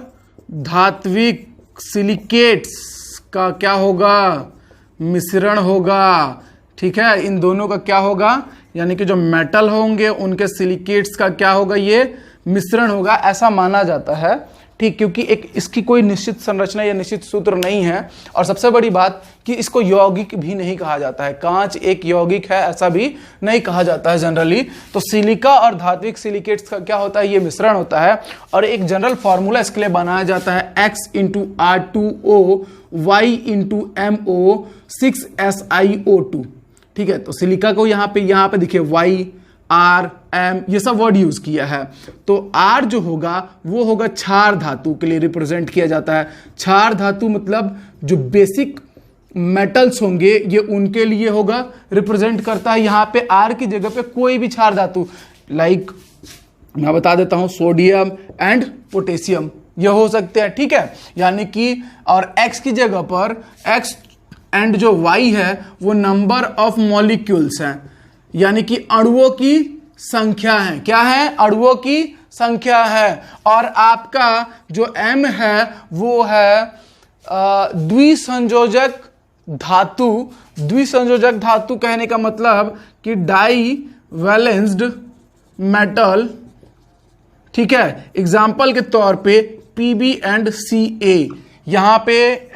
धात्विक सिलिकेट्स का क्या होगा? मिश्रण होगा, ठीक है। इन दोनों का क्या होगा? यानी कि जो मेटल होंगे उनके सिलिकेट्स का क्या होगा? ये मिश्रण होगा, ऐसा माना जाता है, ठीक। क्योंकि एक इसकी कोई निश्चित संरचना या निश्चित सूत्र नहीं है। और सबसे बड़ी बात कि इसको यौगिक भी नहीं कहा जाता है। कांच एक यौगिक है ऐसा भी नहीं कहा जाता है जनरली। तो सिलिका और धात्विक सिलिकेट्स का क्या होता है? ये मिश्रण होता है। और एक जनरल फॉर्मूला इसके लिए बनाया जाता है X × R2O Y × MO 6SiO2, ठीक है। तो सिलिका को यहाँ पे देखिए Y R M ये सब वर्ड यूज किया है। तो R जो होगा वो होगा क्षार धातु के लिए रिप्रेजेंट किया जाता है। क्षार धातु मतलब जो बेसिक मेटल्स होंगे ये उनके लिए होगा, रिप्रेजेंट करता है। यहाँ पे R की जगह पे कोई भी क्षार धातु, लाइक मैं बता देता हूं सोडियम एंड पोटेशियम, ये हो सकते हैं, ठीक है। यानी कि और X की जगह पर X एंड जो Y है वो नंबर ऑफ मॉलिक्यूल्स हैं, यानी कि अणुओं की संख्या है। क्या है? अणुओं की संख्या है। और आपका जो M है वो है द्विसंयोजक धातु। द्विसंयोजक धातु कहने का मतलब कि डाई वैलेंस्ड मेटल, ठीक है। एग्जाम्पल के तौर पे Pb एंड Ca, यहां पे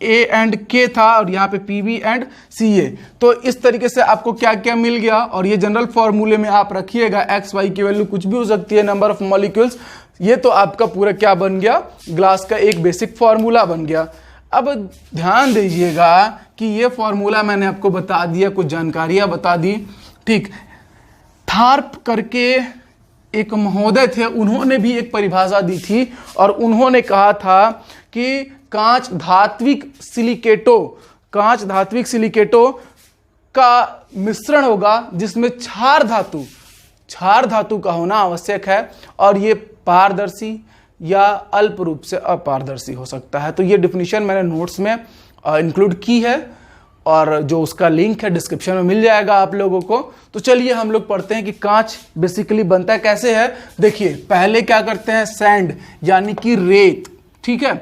A एंड K था और यहाँ पे Pb एंड Ca। तो इस तरीके से आपको क्या क्या मिल गया। और ये जनरल फॉर्मूले में आप रखिएगा, x y की वैल्यू कुछ भी हो सकती है, नंबर ऑफ मॉलिक्यूल्स। ये तो आपका पूरा क्या बन गया? ग्लास का एक बेसिक फॉर्मूला बन गया। अब ध्यान दीजिएगा कि ये फॉर्मूला मैंने आपको बता दिया, कुछ जानकारियां बता दी, ठीक। थार्प करके एक महोदय थे, उन्होंने भी एक परिभाषा दी थी और उन्होंने कहा था कि कांच धात्विक सिलिकेटों का मिश्रण होगा जिसमें क्षार धातु का होना आवश्यक है। और ये पारदर्शी या अल्प रूप से अपारदर्शी हो सकता है। तो ये डिफिनीशन मैंने नोट्स में इंक्लूड की है। और जो उसका लिंक है डिस्क्रिप्शन में मिल जाएगा आप लोगों को। तो चलिए हम लोग पढ़ते हैं कि कांच बेसिकली बनता है कैसे है। देखिए पहले क्या करते हैं, सैंड यानी कि रेत, ठीक है।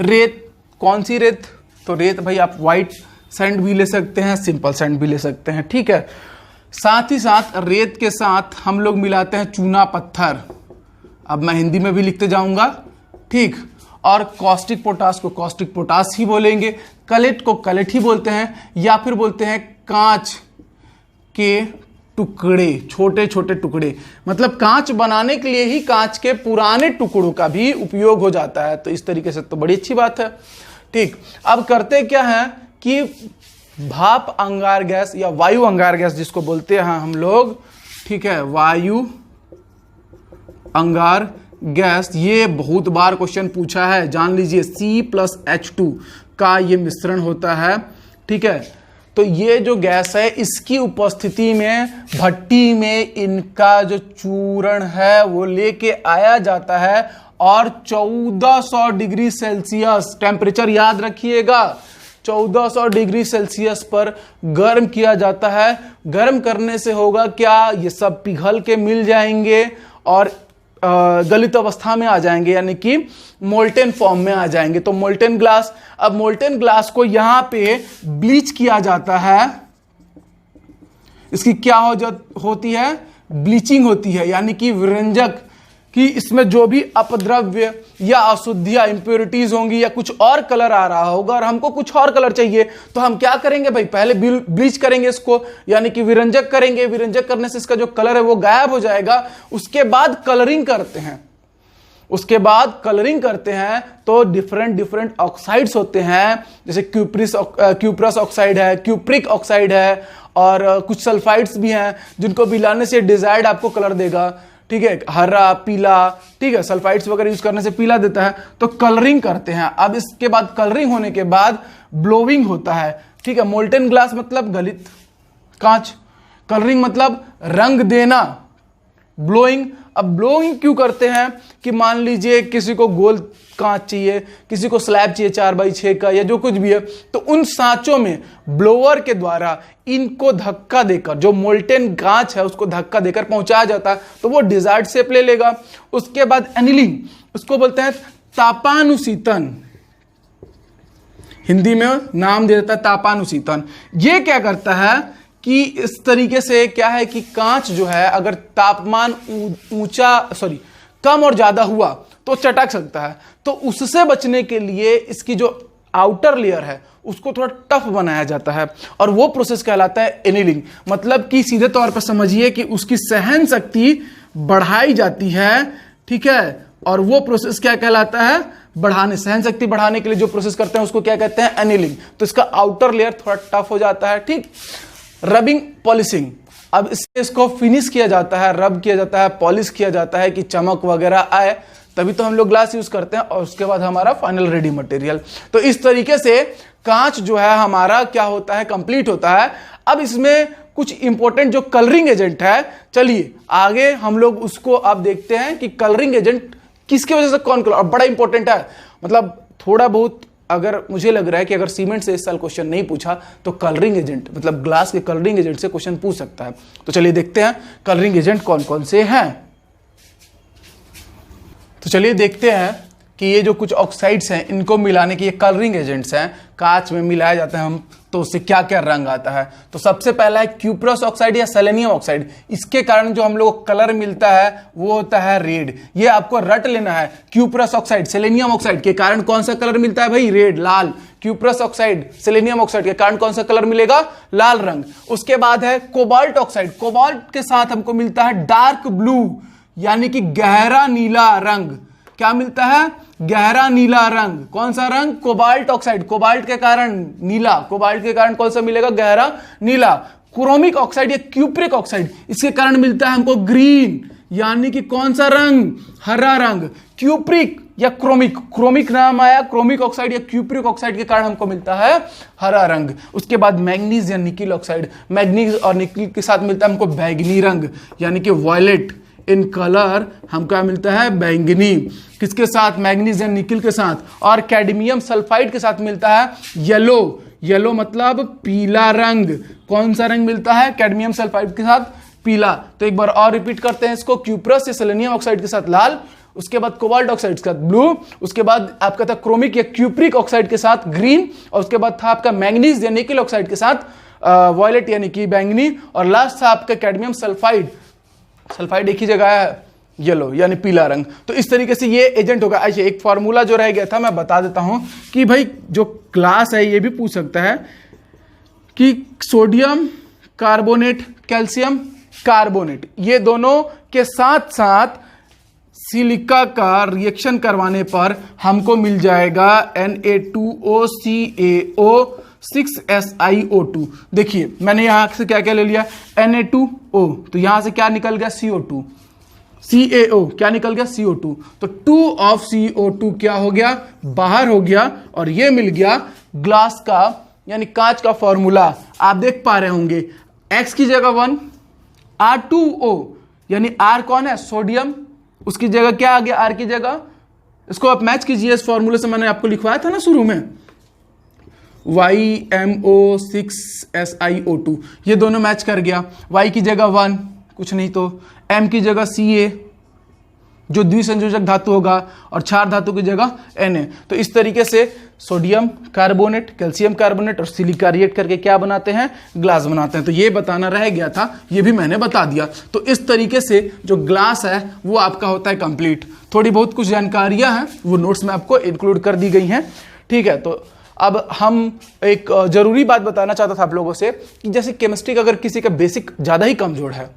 रेत कौन सी रेत, तो रेत भाई आप वाइट सैंड भी ले सकते हैं, सिंपल सैंड भी ले सकते हैं, ठीक है। साथ ही साथ रेत के साथ हम लोग मिलाते हैं चूना पत्थर, अब मैं हिंदी में भी लिखते जाऊंगा, ठीक। और कॉस्टिक पोटास को कॉस्टिक पोटास ही बोलेंगे, कलेट को कलेट ही बोलते हैं, या फिर बोलते हैं कांच के टुकड़े, छोटे छोटे टुकड़े। मतलब कांच बनाने के लिए ही कांच के पुराने टुकड़ों का भी उपयोग हो जाता है। तो इस तरीके से तो बड़ी अच्छी बात है, ठीक। अब करते क्या है कि भाप अंगार गैस या वायु अंगार गैस जिसको बोलते हैं हम लोग, ठीक है, वायु अंगार गैस, ये बहुत बार क्वेश्चन पूछा है, जान लीजिए C+H2 का ये मिश्रण होता है, ठीक है। तो ये जो गैस है इसकी उपस्थिति में भट्टी में इनका जो चूर्ण है वो लेके आया जाता है और 1400 डिग्री सेल्सियस टेम्परेचर याद रखिएगा, 1400 डिग्री सेल्सियस पर गर्म किया जाता है। गर्म करने से होगा क्या, ये सब पिघल के मिल जाएंगे और गलित अवस्था में आ जाएंगे, यानी कि मोल्टेन फॉर्म में आ जाएंगे। तो मोल्टेन ग्लास, अब मोल्टेन ग्लास को यहां पे ब्लीच किया जाता है, इसकी क्या होती है, ब्लीचिंग होती है, यानी कि विरंजक कि इसमें जो भी अपद्रव्य या अशुद्धियां इंप्योरिटीज होंगी या कुछ और कलर आ रहा होगा और हमको कुछ और कलर चाहिए, तो हम क्या करेंगे भाई, पहले ब्लीच करेंगे इसको, यानी कि विरंजक करेंगे। विरंजक करने से इसका जो कलर है वो गायब हो जाएगा। उसके बाद कलरिंग करते हैं, उसके बाद कलरिंग करते हैं तो डिफरेंट ऑक्साइड्स होते हैं, जैसे क्यूप्रस ऑक्साइड है, क्यूप्रिक ऑक्साइड है, और कुछ सल्फाइड्स भी हैं जिनको मिलाने से डिजायर्ड आपको कलर देगा, ठीक है, हरा पीला, ठीक है, सल्फाइड्स वगैरह यूज करने से पीला देता है। तो कलरिंग करते हैं। अब इसके बाद कलरिंग होने के बाद ब्लोइंग होता है, ठीक है। मोल्टेन ग्लास मतलब गलित कांच, कलरिंग मतलब रंग देना, ब्लोइंग। अब ब्लोइंग क्यों करते हैं कि मान लीजिए किसी को गोल कांच चाहिए, किसी को स्लैब चाहिए 4x6 का या जो कुछ भी है, तो उन सांचों में ब्लोअर के द्वारा इनको धक्का देकर, जो मोल्टेन कांच है उसको धक्का देकर पहुंचाया जाता है, तो वो डिजायर्ड शेप ले लेगा। उसके बाद एनिलिंग, उसको बोलते हैं तापानुशीतन, हिंदी में नाम दे देता है तापानुशीतन। ये क्या करता है कि इस तरीके से क्या है कि कांच जो है अगर तापमान कम और ज्यादा हुआ तो चटक सकता है, तो उससे बचने के लिए इसकी जो आउटर लेयर है उसको थोड़ा टफ बनाया जाता है और वो प्रोसेस कहलाता है एनिलिंग। मतलब कि सीधे तौर पर समझिए कि उसकी सहन शक्ति बढ़ाई जाती है, ठीक है। और वो प्रोसेस क्या कहलाता है, सहन शक्ति बढ़ाने के लिए जो प्रोसेस करते हैं उसको क्या कहते हैं, एनिलिंग। तो इसका आउटर लेयर थोड़ा टफ हो जाता है, ठीक। रबिंग, पॉलिशिंग, अब इसको फिनिश किया जाता है, रब किया जाता है, पॉलिश किया जाता है कि चमक वगैरह आए, तभी तो हम लोग ग्लास यूज करते हैं। और उसके बाद हमारा फाइनल रेडी मटेरियल। तो इस तरीके से कांच जो है हमारा क्या होता है, कंप्लीट होता है। अब इसमें कुछ इंपॉर्टेंट जो कलरिंग एजेंट है, चलिए आगे हम लोग उसको अब देखते हैं कि कलरिंग एजेंट किसकी वजह से कौन कलर, बड़ा इंपॉर्टेंट है। मतलब थोड़ा बहुत अगर मुझे लग रहा है कि अगर सीमेंट से इस साल क्वेश्चन नहीं पूछा तो कलरिंग एजेंट मतलब ग्लास के कलरिंग एजेंट से क्वेश्चन पूछ सकता है। तो चलिए देखते हैं कलरिंग एजेंट कौन कौन से हैं। तो चलिए देखते हैं कि ये जो कुछ ऑक्साइड्स हैं इनको मिलाने के ये कलरिंग एजेंट्स हैं, कांच में मिलाया जाता है हम, तो उससे क्या क्या रंग आता है। तो सबसे पहला है क्यूप्रस ऑक्साइड या सेलेनियम ऑक्साइड। इसके कारण जो हम लोग को कलर मिलता है वो होता है रेड। ये आपको रट लेना है, क्यूप्रस ऑक्साइड सेलेनियम ऑक्साइड के कारण कौन सा कलर मिलता है भाई, रेड, लाल। क्यूप्रस ऑक्साइड सेलेनियम ऑक्साइड के कारण कौन सा कलर मिलेगा, लाल रंग। उसके बाद है कोबाल्ट ऑक्साइड, कोबाल्ट के साथ हमको मिलता है डार्क ब्लू यानी कि गहरा नीला रंग। क्या मिलता है, गहरा नीला रंग। कौन सा रंग, कोबाल्ट ऑक्साइड, कोबाल्ट के कारण नीला, कोबाल्ट के कारण कौन सा मिलेगा, गहरा नीला। क्रोमिक ऑक्साइड या क्यूप्रिक ऑक्साइड, इसके कारण मिलता है हमको ग्रीन यानी कि कौन सा रंग, हरा रंग। क्यूप्रिक या क्रोमिक, क्रोमिक नाम आया, क्रोमिक ऑक्साइड या क्यूप्रिक ऑक्साइड के कारण हमको मिलता है हरा रंग। उसके बाद मैग्नीज या निकिल ऑक्साइड, मैग्नीज और निकिल के साथ मिलता है हमको बैंगनी रंग यानी कि वॉयलेट इन कलर, हमको मिलता है बैंगनी। किसके साथ, मैग्नीज या निकिल के साथ। और कैडमियम सल्फाइड के साथ मिलता है येलो येलो मतलब पीला रंग। कौन सा रंग मिलता है कैडमियम सल्फाइड के साथ? पीला। तो एक बार और रिपीट करते हैं इसको, क्यूप्रस या सेलेनियम ऑक्साइड के साथ लाल, उसके बाद कोबाल्ट ऑक्साइड के साथ ब्लू, उसके बाद आपका था क्रोमिक या क्यूप्रिक ऑक्साइड के साथ ग्रीन, और उसके बाद था आपका मैंगनीज या निकल ऑक्साइड के साथ वॉयलेट यानी कि बैंगनी, और लास्ट था आपका कैडमियम सल्फाइड। सल्फाइड एक ही जगह है, येलो यानी पीला रंग। तो इस तरीके से ये एजेंट होगा। अच्छा, एक फॉर्मूला जो रह गया था मैं बता देता हूं कि भाई जो क्लास है ये भी पूछ सकता है कि सोडियम कार्बोनेट, कैल्शियम कार्बोनेट, ये दोनों के साथ साथ सिलिका का रिएक्शन करवाने पर हमको मिल जाएगा Na2OCaO6SiO2। देखिए मैंने यहां से क्या क्या ले लिया, Na2O, तो यहां से क्या निकल गया CO2, CaO क्या निकल गया CO2, तो 2 ऑफ CO2 क्या हो गया, बाहर हो गया, और ये मिल गया ग्लास का यानी कांच का फॉर्मूला। आप देख पा रहे होंगे X की जगह 1, R2O यानी R कौन है, सोडियम, उसकी जगह क्या आ गया, R की जगह। इसको आप मैच कीजिए इस फॉर्मूले से, मैंने आपको लिखवाया था ना शुरू में, YMO6SiO2, ये दोनों मैच कर गया। Y की जगह 1, कुछ नहीं तो M की जगह Ca जो द्विसंयोजक धातु होगा, और क्षार धातु की जगह Na। तो इस तरीके से सोडियम कार्बोनेट, कैल्शियम कार्बोनेट और सिलिका रिएक्ट करके क्या बनाते हैं, ग्लास बनाते हैं। तो ये बताना रह गया था, ये भी मैंने बता दिया। तो इस तरीके से जो ग्लास है वो आपका होता है कंप्लीट। थोड़ी बहुत कुछ जानकारियां हैं वो नोट्स में आपको इंक्लूड कर दी गई हैं, ठीक है। तो अब हम एक जरूरी बात बताना चाहता था आप लोगों से कि जैसे केमिस्ट्री का अगर किसी का बेसिक ज़्यादा ही कमजोर है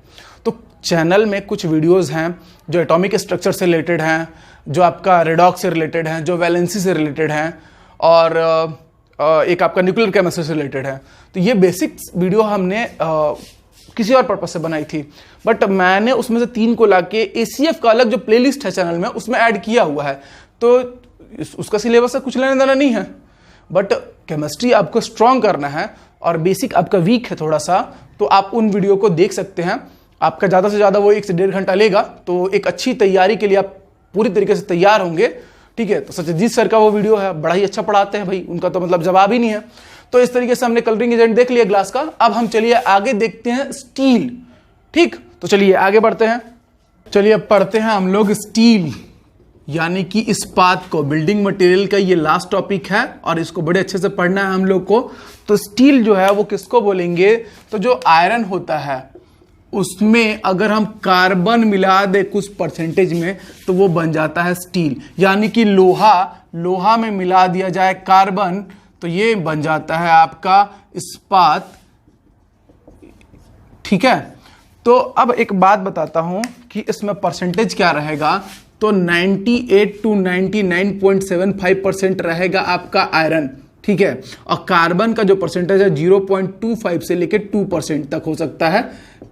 तो चैनल में कुछ वीडियोस हैं जो एटॉमिक स्ट्रक्चर से रिलेटेड हैं, जो आपका रेडॉक्स से रिलेटेड हैं, जो वैलेंसी से रिलेटेड हैं, और एक आपका न्यूक्लियर केमिस्ट्री से रिलेटेड है। तो ये बेसिक वीडियो हमने किसी और पर्पज से बनाई थी, बट मैंने उसमें से 3 को लाके ACF का अलग जो प्लेलिस्ट है चैनल में उसमें ऐड किया हुआ है। तो उसका सिलेबस से कुछ लेना देना नहीं है, बट केमिस्ट्री आपको स्ट्रॉन्ग करना है और बेसिक आपका वीक है थोड़ा सा, तो आप उन वीडियो को देख सकते हैं। आपका ज़्यादा से ज़्यादा वो 1 से 1.5 घंटा लेगा, तो एक अच्छी तैयारी के लिए आप पूरी तरीके से तैयार होंगे, ठीक है। तो सत्यजीत सर का वो वीडियो है, बड़ा ही अच्छा पढ़ाते हैं भाई, उनका तो मतलब जवाब ही नहीं है। तो इस तरीके से हमने कलरिंग एजेंट देख लिया ग्लास का। अब हम चलिए आगे देखते हैं स्टील, ठीक। तो चलिए आगे बढ़ते हैं। चलिए अब पढ़ते हैं हम लोग स्टील यानी कि इस्पात को। बिल्डिंग मटेरियल का ये लास्ट टॉपिक है और इसको बड़े अच्छे से पढ़ना है हम लोग को। तो स्टील जो है वो किसको बोलेंगे, तो जो आयरन होता है उसमें अगर हम कार्बन मिला दे कुछ परसेंटेज में तो वो बन जाता है स्टील। यानी कि लोहा में मिला दिया जाए कार्बन तो ये बन जाता है आपका इस्पात, ठीक है। तो अब एक बात बताता हूं कि इसमें परसेंटेज क्या रहेगा। तो 98 to 99.75% रहेगा आपका आयरन, ठीक है। और कार्बन का जो परसेंटेज है 0.25 से लेकर 2% तक हो सकता है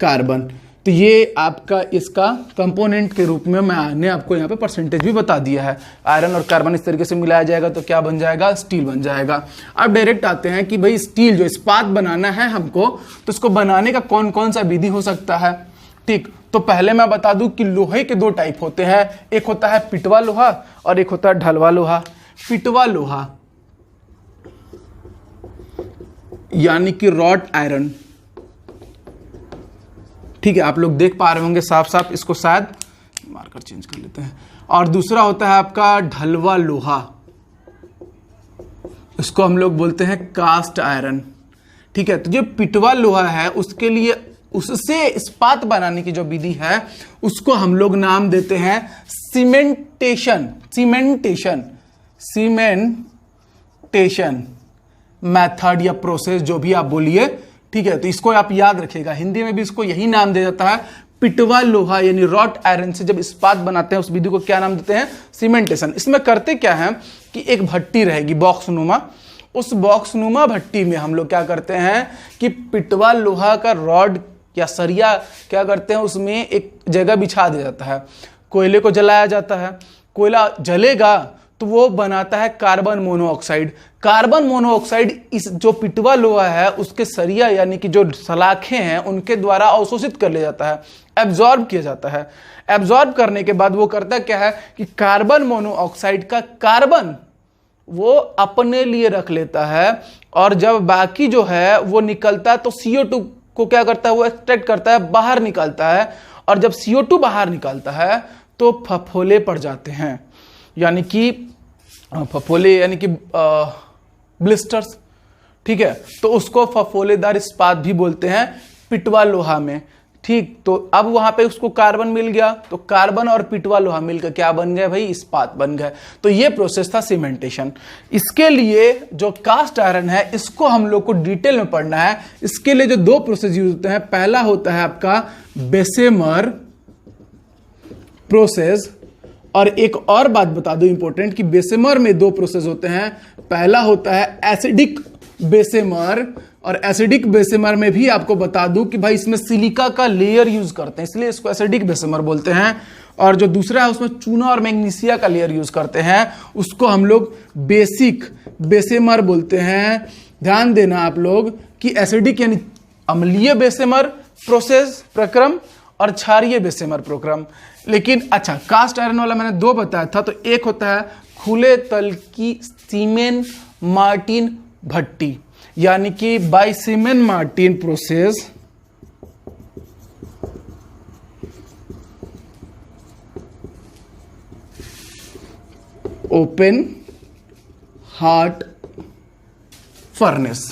कार्बन। तो ये आपका इसका कंपोनेंट के रूप में मैंने आपको यहाँ पे परसेंटेज भी बता दिया है। आयरन और कार्बन इस तरीके से मिलाया जाएगा तो क्या बन जाएगा, स्टील बन जाएगा। अब डायरेक्ट आते हैं कि भाई स्टील जो इस्पात बनाना है हमको, तो इसको बनाने का कौन कौन सा विधि हो सकता है, ठीक। तो पहले मैं बता दूं कि लोहे के 2 टाइप होते हैं, एक होता है पिटवा लोहा और एक होता है ढलवा लोहा। पिटवा लोहा यानी कि रॉट आयरन, ठीक है। आप लोग देख पा रहे होंगे साफ साफ, इसको शायद मार्कर चेंज कर लेते हैं। और दूसरा होता है आपका ढलवा लोहा, इसको हम लोग बोलते हैं कास्ट आयरन, ठीक है। तो जो पिटवा लोहा है उसके लिए उससे इस्पात बनाने की जो विधि है उसको हम लोग नाम देते हैं सीमेंटेशन मेथड या प्रोसेस, जो भी आप बोलिए, ठीक है। तो इसको आप याद रखिएगा, हिंदी में भी इसको यही नाम दिया जाता है। पिटवा लोहा यानी रॉट आयरन से जब इस्पात बनाते हैं उस विधि को क्या नाम देते हैं, सीमेंटेशन। इसमें करते क्या है कि एक भट्टी रहेगी बॉक्स नुमा, उस बॉक्स नुमा भट्टी में हम लोग क्या करते हैं कि पिटवा लोहा का रॉड या सरिया क्या करते हैं, उसमें एक जगह बिछा दिया जाता है, कोयले को जलाया जाता है, कोयला जलेगा तो वो बनाता है कार्बन मोनोऑक्साइड। कार्बन मोनोऑक्साइड इस जो पिटवा लोहा है उसके सरिया यानी कि जो सलाखें हैं उनके द्वारा अवशोषित कर लिया जाता है, एब्जॉर्ब किया जाता है। एब्जॉर्ब करने के बाद वो करता क्या है कि कार्बन मोनोऑक्साइड का कार्बन वो अपने लिए रख लेता है, और जब बाकी जो है वो निकलता है तो CO2 को क्या करता है, वो एक्सट्रैक्ट करता है, बाहर निकालता है। और जब CO2 बाहर निकालता है तो फफोले पड़ जाते हैं, यानी कि फफोले यानी कि ब्लिस्टर्स, ठीक है। तो उसको फफोलेदार इस्पात भी बोलते हैं पिटवा लोहा में, ठीक। तो अब वहां पे उसको कार्बन मिल गया, तो कार्बन और पिटवा लोहा मिलकर क्या बन गए भाई, इस्पात बन गए। तो ये प्रोसेस था सीमेंटेशन। इसके लिए जो कास्ट आयरन है इसको हम लोग को डिटेल में पढ़ना है। इसके लिए जो 2 प्रोसेस यूज होते हैं, पहला होता है आपका बेसेमर प्रोसेस, और एक और बात बता दो इंपॉर्टेंट कि बेसेमर में 2 प्रोसेस होते हैं। पहला होता है एसिडिक बेसेमर, और एसिडिक बेसेमर में भी आपको बता दूं कि भाई इसमें सिलिका का लेयर यूज करते हैं, इसलिए इसको एसिडिक बेसेमर बोलते हैं। और जो दूसरा है उसमें चूना और मैग्नीशिया का लेयर यूज करते हैं, उसको हम लोग बेसिक बेसेमर बोलते हैं। ध्यान देना आप लोग कि एसिडिक यानी अम्लीय बेसेमर प्रोसेस प्रक्रम और क्षारीय बेसेमर प्रक्रम। लेकिन अच्छा, कास्ट आयरन वाला मैंने 2 बताया था, तो एक होता है खुले तल की सीमेन मार्टिन भट्टी, यानी कि by Siemens Martin process, open hearth furnace.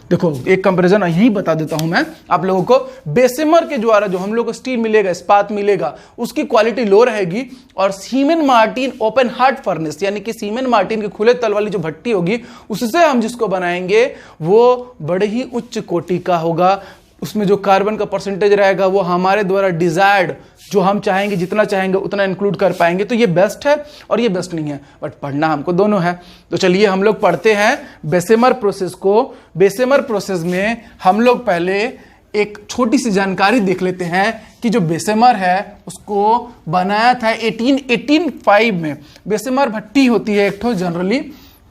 देखो एक कंपैरिजन यही बता देता हूं मैं आप लोगों को, बेसेमर के द्वारा जो हम लोग को स्टील मिलेगा, इस्पात मिलेगा, उसकी क्वालिटी लो रहेगी। और सीमेन मार्टिन ओपन हार्ट फर्नेस यानी कि सीमेन मार्टिन के खुले तल वाली जो भट्टी होगी, उससे हम जिसको बनाएंगे वो बड़े ही उच्च कोटि का होगा। उसमें जो कार्बन का परसेंटेज रहेगा वो हमारे द्वारा डिजायर्ड, जो हम चाहेंगे जितना चाहेंगे उतना इंक्लूड कर पाएंगे। तो ये बेस्ट है और ये बेस्ट नहीं है, बट पढ़ना हमको दोनों है। तो चलिए हम लोग पढ़ते हैं बेसेमर प्रोसेस को। बेसेमर प्रोसेस में हम लोग पहले एक छोटी सी जानकारी देख लेते हैं कि जो बेसेमर है उसको बनाया था 1885 में। बेसेमर भट्टी होती है एक ठो जनरली,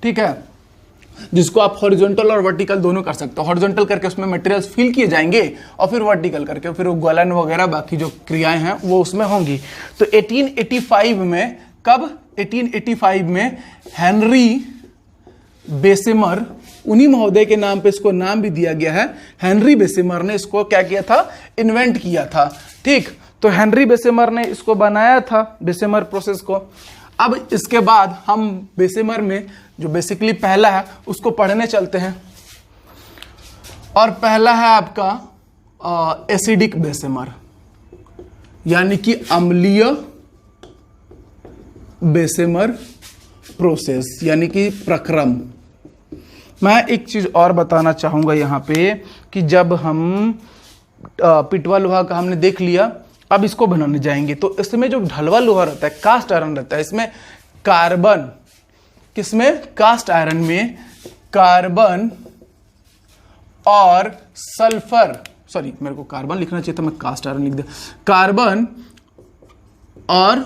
ठीक है, जिसको आप हॉरिजॉन्टल और वर्टिकल दोनों कर सकते हो। हॉरिजॉन्टल करके उसमें मटेरियल्स फिल किए जाएंगे और फिर वर्टिकल करके फिर गलन वगैरह बाकी जो क्रियाएं हैं वो उसमें होंगी। तो 1885 में, कब 1885 में हेनरी बेसेमर, उन्हीं महोदय के नाम पे इसको नाम भी दिया गया है, हेनरी बेसेमर ने इसको क्या किया था, इन्वेंट किया था, ठीक। तो हेनरी बेसेमर ने इसको बनाया था, बेसेमर प्रोसेस को। अब इसके बाद हम बेसेमर में जो बेसिकली पहला है उसको पढ़ने चलते हैं, और पहला है आपका एसिडिक बेसेमर, यानी कि अम्लीय बेसेमर प्रोसेस, यानी कि प्रक्रम। मैं एक चीज और बताना चाहूंगा यहां पे कि जब हम पिटवा लोहा का हमने देख लिया, अब इसको बनाने जाएंगे तो इसमें जो ढलवा लोहा रहता है, कास्ट आयरन रहता है, इसमें कार्बन, किसमें, कास्ट आयरन में कार्बन और सल्फर, सॉरी मेरे को कार्बन लिखना चाहिए था, मैं कास्ट आयरन लिख दिया, कार्बन और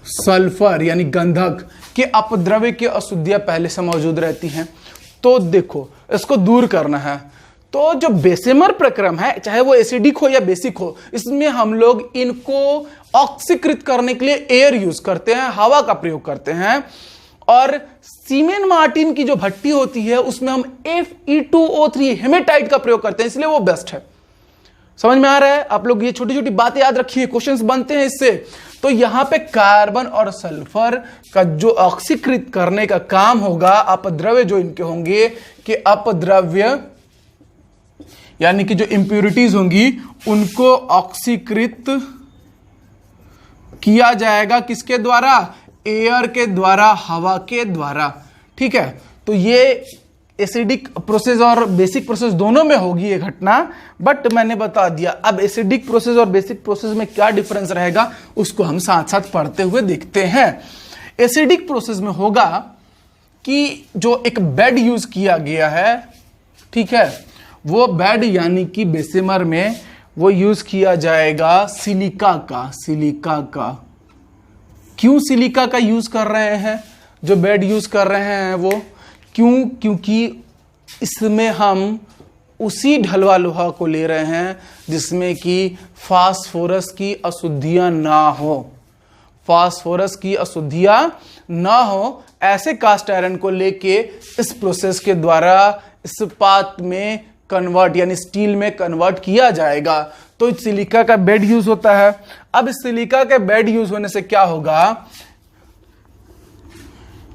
सल्फर यानी गंधक के अपद्रव्य की अशुद्धियां पहले से मौजूद रहती हैं। तो देखो इसको दूर करना है। तो जो बेसेमर प्रक्रम है, चाहे वो एसिडिक हो या बेसिक हो, इसमें हम लोग इनको ऑक्सीकृत करने के लिए एयर यूज करते हैं, हवा का प्रयोग करते हैं। और सीमेन मार्टिन की जो भट्टी होती है उसमें हम Fe2O3 हेमेटाइट का प्रयोग करते हैं, इसलिए वो बेस्ट है। समझ में आ रहा है आप लोग? ये छोटी छोटी बातें याद रखिए, क्वेश्चंस बनते हैं इससे। तो यहां पे कार्बन और सल्फर का जो ऑक्सीकृत करने का काम होगा, अपद्रव्य जो इनके होंगे, कि अपद्रव्य यानी कि जो इंप्यूरिटीज होंगी उनको ऑक्सीकृत किया जाएगा, किसके द्वारा, एयर के द्वारा, हवा के द्वारा, ठीक है। तो ये एसिडिक प्रोसेस और बेसिक प्रोसेस दोनों में होगी ये घटना, बट मैंने बता दिया। अब एसिडिक प्रोसेस और बेसिक प्रोसेस में क्या डिफरेंस रहेगा उसको हम साथ साथ पढ़ते हुए देखते हैं। एसिडिक प्रोसेस में होगा कि जो एक बेड यूज किया गया है, ठीक है, वो बेड यानी कि बेसेमर में वो यूज किया जाएगा सिलिका का। सिलिका का क्यों सिलिका का यूज कर रहे हैं, जो बेड यूज कर रहे हैं वो क्यों, क्योंकि इसमें हम उसी ढलवा लोहा को ले रहे हैं जिसमें कि फास्फोरस की अशुद्धियां ना हो। फास्फोरस की अशुद्धियां ना हो, ऐसे कास्ट आयरन को लेके इस प्रोसेस के द्वारा इस्पात में कन्वर्ट यानी स्टील में कन्वर्ट किया जाएगा। तो सिलिका का बेड यूज होता है। अब इस सिलिका के बेड यूज होने से क्या होगा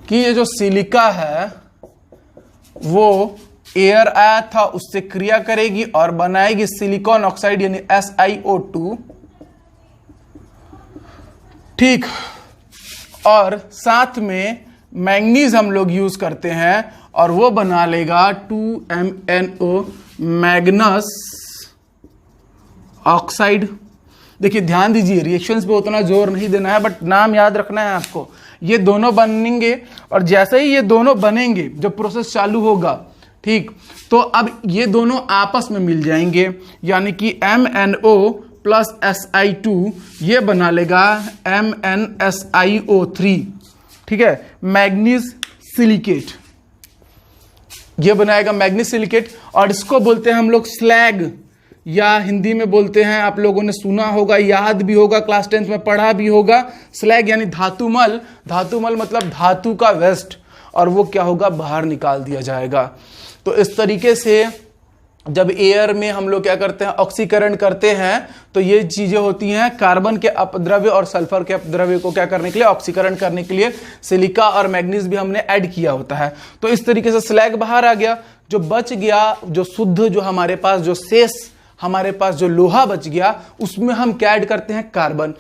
कि ये जो सिलिका है वो एयर आया था उससे क्रिया करेगी और बनाएगी सिलिकॉन ऑक्साइड यानी SiO2, ठीक। और साथ में मैंगनीज हम लोग यूज करते हैं और वो बना लेगा 2MnO मैग्नस ऑक्साइड। देखिए ध्यान दीजिए, रिएक्शंस पे उतना जोर नहीं देना है, बट नाम याद रखना है आपको। ये दोनों बनेंगे और जैसे ही ये दोनों बनेंगे जब प्रोसेस चालू होगा, ठीक, तो अब ये दोनों आपस में मिल जाएंगे यानी कि MnO प्लस Si2 ये बना लेगा MnSiO3, ठीक है, मैग्नीज सिलिकेट। ये बनाएगा मैग्नीज सिलिकेट और इसको बोलते हैं हम लोग स्लैग, या हिंदी में बोलते हैं, आप लोगों ने सुना होगा, याद भी होगा, क्लास 10th में पढ़ा भी होगा, स्लैग यानी धातुमल। धातुमल मतलब धातु का वेस्ट, और वो क्या होगा, बाहर निकाल दिया जाएगा। तो इस तरीके से जब एयर में हम लोग क्या करते हैं, ऑक्सीकरण करते हैं, तो ये चीजें होती हैं। कार्बन के अपद्रव्य और सल्फर के अपद्रव्य को क्या करने के लिए, ऑक्सीकरण करने के लिए सिलिका और मैग्नीज भी हमने ऐड किया होता है। तो इस तरीके से स्लैग बाहर आ गया। जो बच गया, जो शुद्ध, जो हमारे पास जो शेष, हमारे पास जो लोहा बच गया, उसमें हम क्या ऐड करते हैं, कार्बन।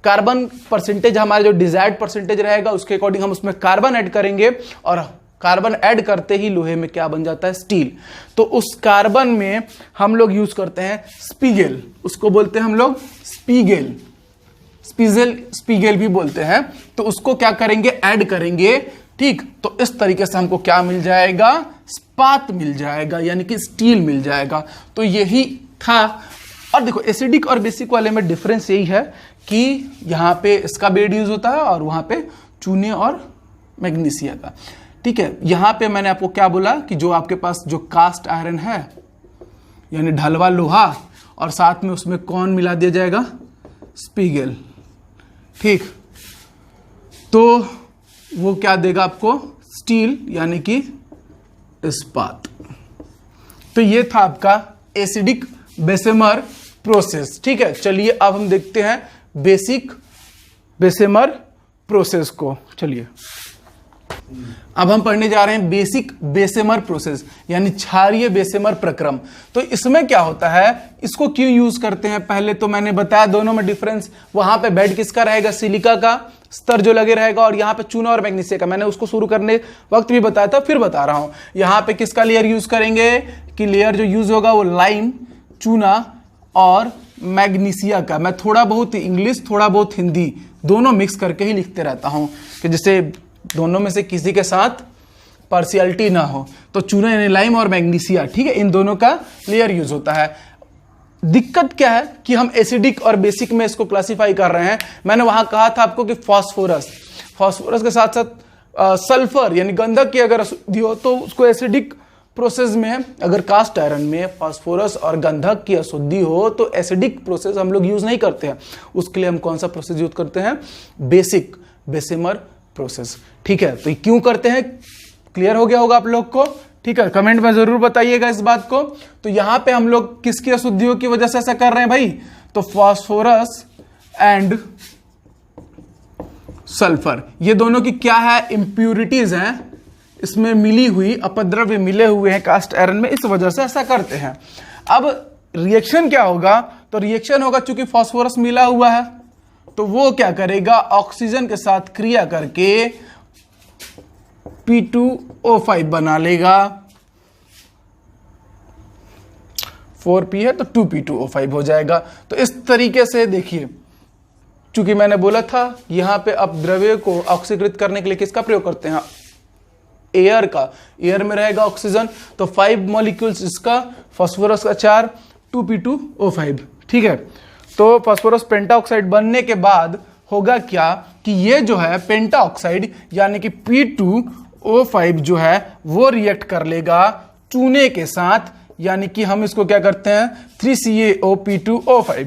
कार्बन परसेंटेज हमारा जो डिजायर्ड परसेंटेज रहेगा उसके अकॉर्डिंग हम उसमें कार्बन ऐड करेंगे, और कार्बन ऐड करते ही लोहे में क्या बन जाता है, स्टील। तो उस कार्बन में हम लोग यूज करते हैं स्पीगेल, उसको बोलते हैं हम लोग स्पीगेल, स्पीगेल भी बोलते हैं। तो उसको क्या करेंगे, ऐड करेंगे, ठीक। तो इस तरीके से हमको क्या मिल जाएगा, इस्पात मिल जाएगा, यानी कि स्टील मिल जाएगा। तो यही था। और देखो एसिडिक और बेसिक वाले में डिफरेंस यही है कि यहाँ पे इसका बेड यूज होता है और वहां पे चूने और मैग्नीशिया का, ठीक है। यहां पे मैंने आपको क्या बोला कि जो आपके पास जो कास्ट आयरन है यानी ढलवा लोहा, और साथ में उसमें कौन मिला दिया जाएगा, स्पीगेल, ठीक। तो वो क्या देगा आपको, स्टील यानी कि इस्पात। तो ये था आपका एसिडिक बेसेमर प्रोसेस, ठीक है। चलिए अब हम देखते हैं बेसिक बेसेमर प्रोसेस को। चलिए अब हम पढ़ने जा रहे हैं बेसिक बेसेमर प्रोसेस यानी क्षारीय बेसेमर प्रक्रम। तो इसमें क्या होता है, इसको क्यों यूज करते हैं, पहले तो मैंने बताया दोनों में डिफरेंस। वहां पे बेड किसका रहेगा, सिलिका का स्तर जो लगे रहेगा, और यहाँ पे चूना और मैग्नीशिया का। मैंने उसको शुरू करने वक्त भी बताया था, फिर बता रहा हूं। यहाँ पे किसका लेयर यूज करेंगे कि लेयर जो यूज होगा वो लाइम, चूना और मैग्नीशिया का। मैं थोड़ा बहुत इंग्लिश थोड़ा बहुत हिंदी दोनों मिक्स करके ही लिखते रहता हूं कि जिससे दोनों में से किसी के साथ पार्शियलिटी ना हो। तो चूना यानी लाइम और मैग्नीशिया, ठीक है, इन दोनों का लेयर यूज होता है। दिक्कत क्या है कि हम एसिडिक और बेसिक में इसको क्लासिफाई कर रहे हैं। मैंने वहां कहा था आपको कि फास्फोरस के साथ साथ सल्फर यानी गंधक की अगर अशुद्धि हो तो उसको एसिडिक प्रोसेस में, अगर कास्ट आयरन में फास्फोरस और गंधक की अशुद्धि हो तो एसिडिक प्रोसेस हम लोग यूज नहीं करते हैं। उसके लिए हम कौन सा प्रोसेस यूज करते हैं, बेसिक बेसेमर प्रोसेस, ठीक है। तो क्यों करते हैं, क्लियर हो गया होगा आप लोग को, ठीक है। कमेंट में जरूर बताइएगा इस बात को। तो यहां पे हम लोग किसकी अशुद्धियों की वजह से ऐसा कर रहे हैं भाई, तो फास्फोरस एंड सल्फर, ये दोनों की क्या है, इंप्यूरिटीज हैं, इसमें मिली हुई अपद्रव्य मिले हुए हैं कास्ट आयरन में, इस वजह से ऐसा करते हैं। अब रिएक्शन क्या होगा, तो रिएक्शन होगा चूंकि फास्फोरस मिला हुआ है तो वो क्या करेगा, ऑक्सीजन के साथ क्रिया करके P2O5 बना लेगा। 4P है तो 2P2O5 हो जाएगा। तो इस तरीके से देखिए, चूंकि मैंने बोला था यहां पे अपद्रव्य को ऑक्सीकृत करने के लिए किसका प्रयोग करते हैं, एयर का। एयर में रहेगा ऑक्सीजन, तो 5 मॉलिक्यूल्स इसका, फास्फोरस का 4, 2P2O5, ठीक है। तो फास्फोरस पेंटाऑक्साइड बनने के बाद होगा क्या कि ये जो है पेंटाऑक्साइड यानी कि P2O5 जो है वो रिएक्ट कर लेगा चूने के साथ, यानी कि हम इसको क्या करते हैं 3CaO P2O5,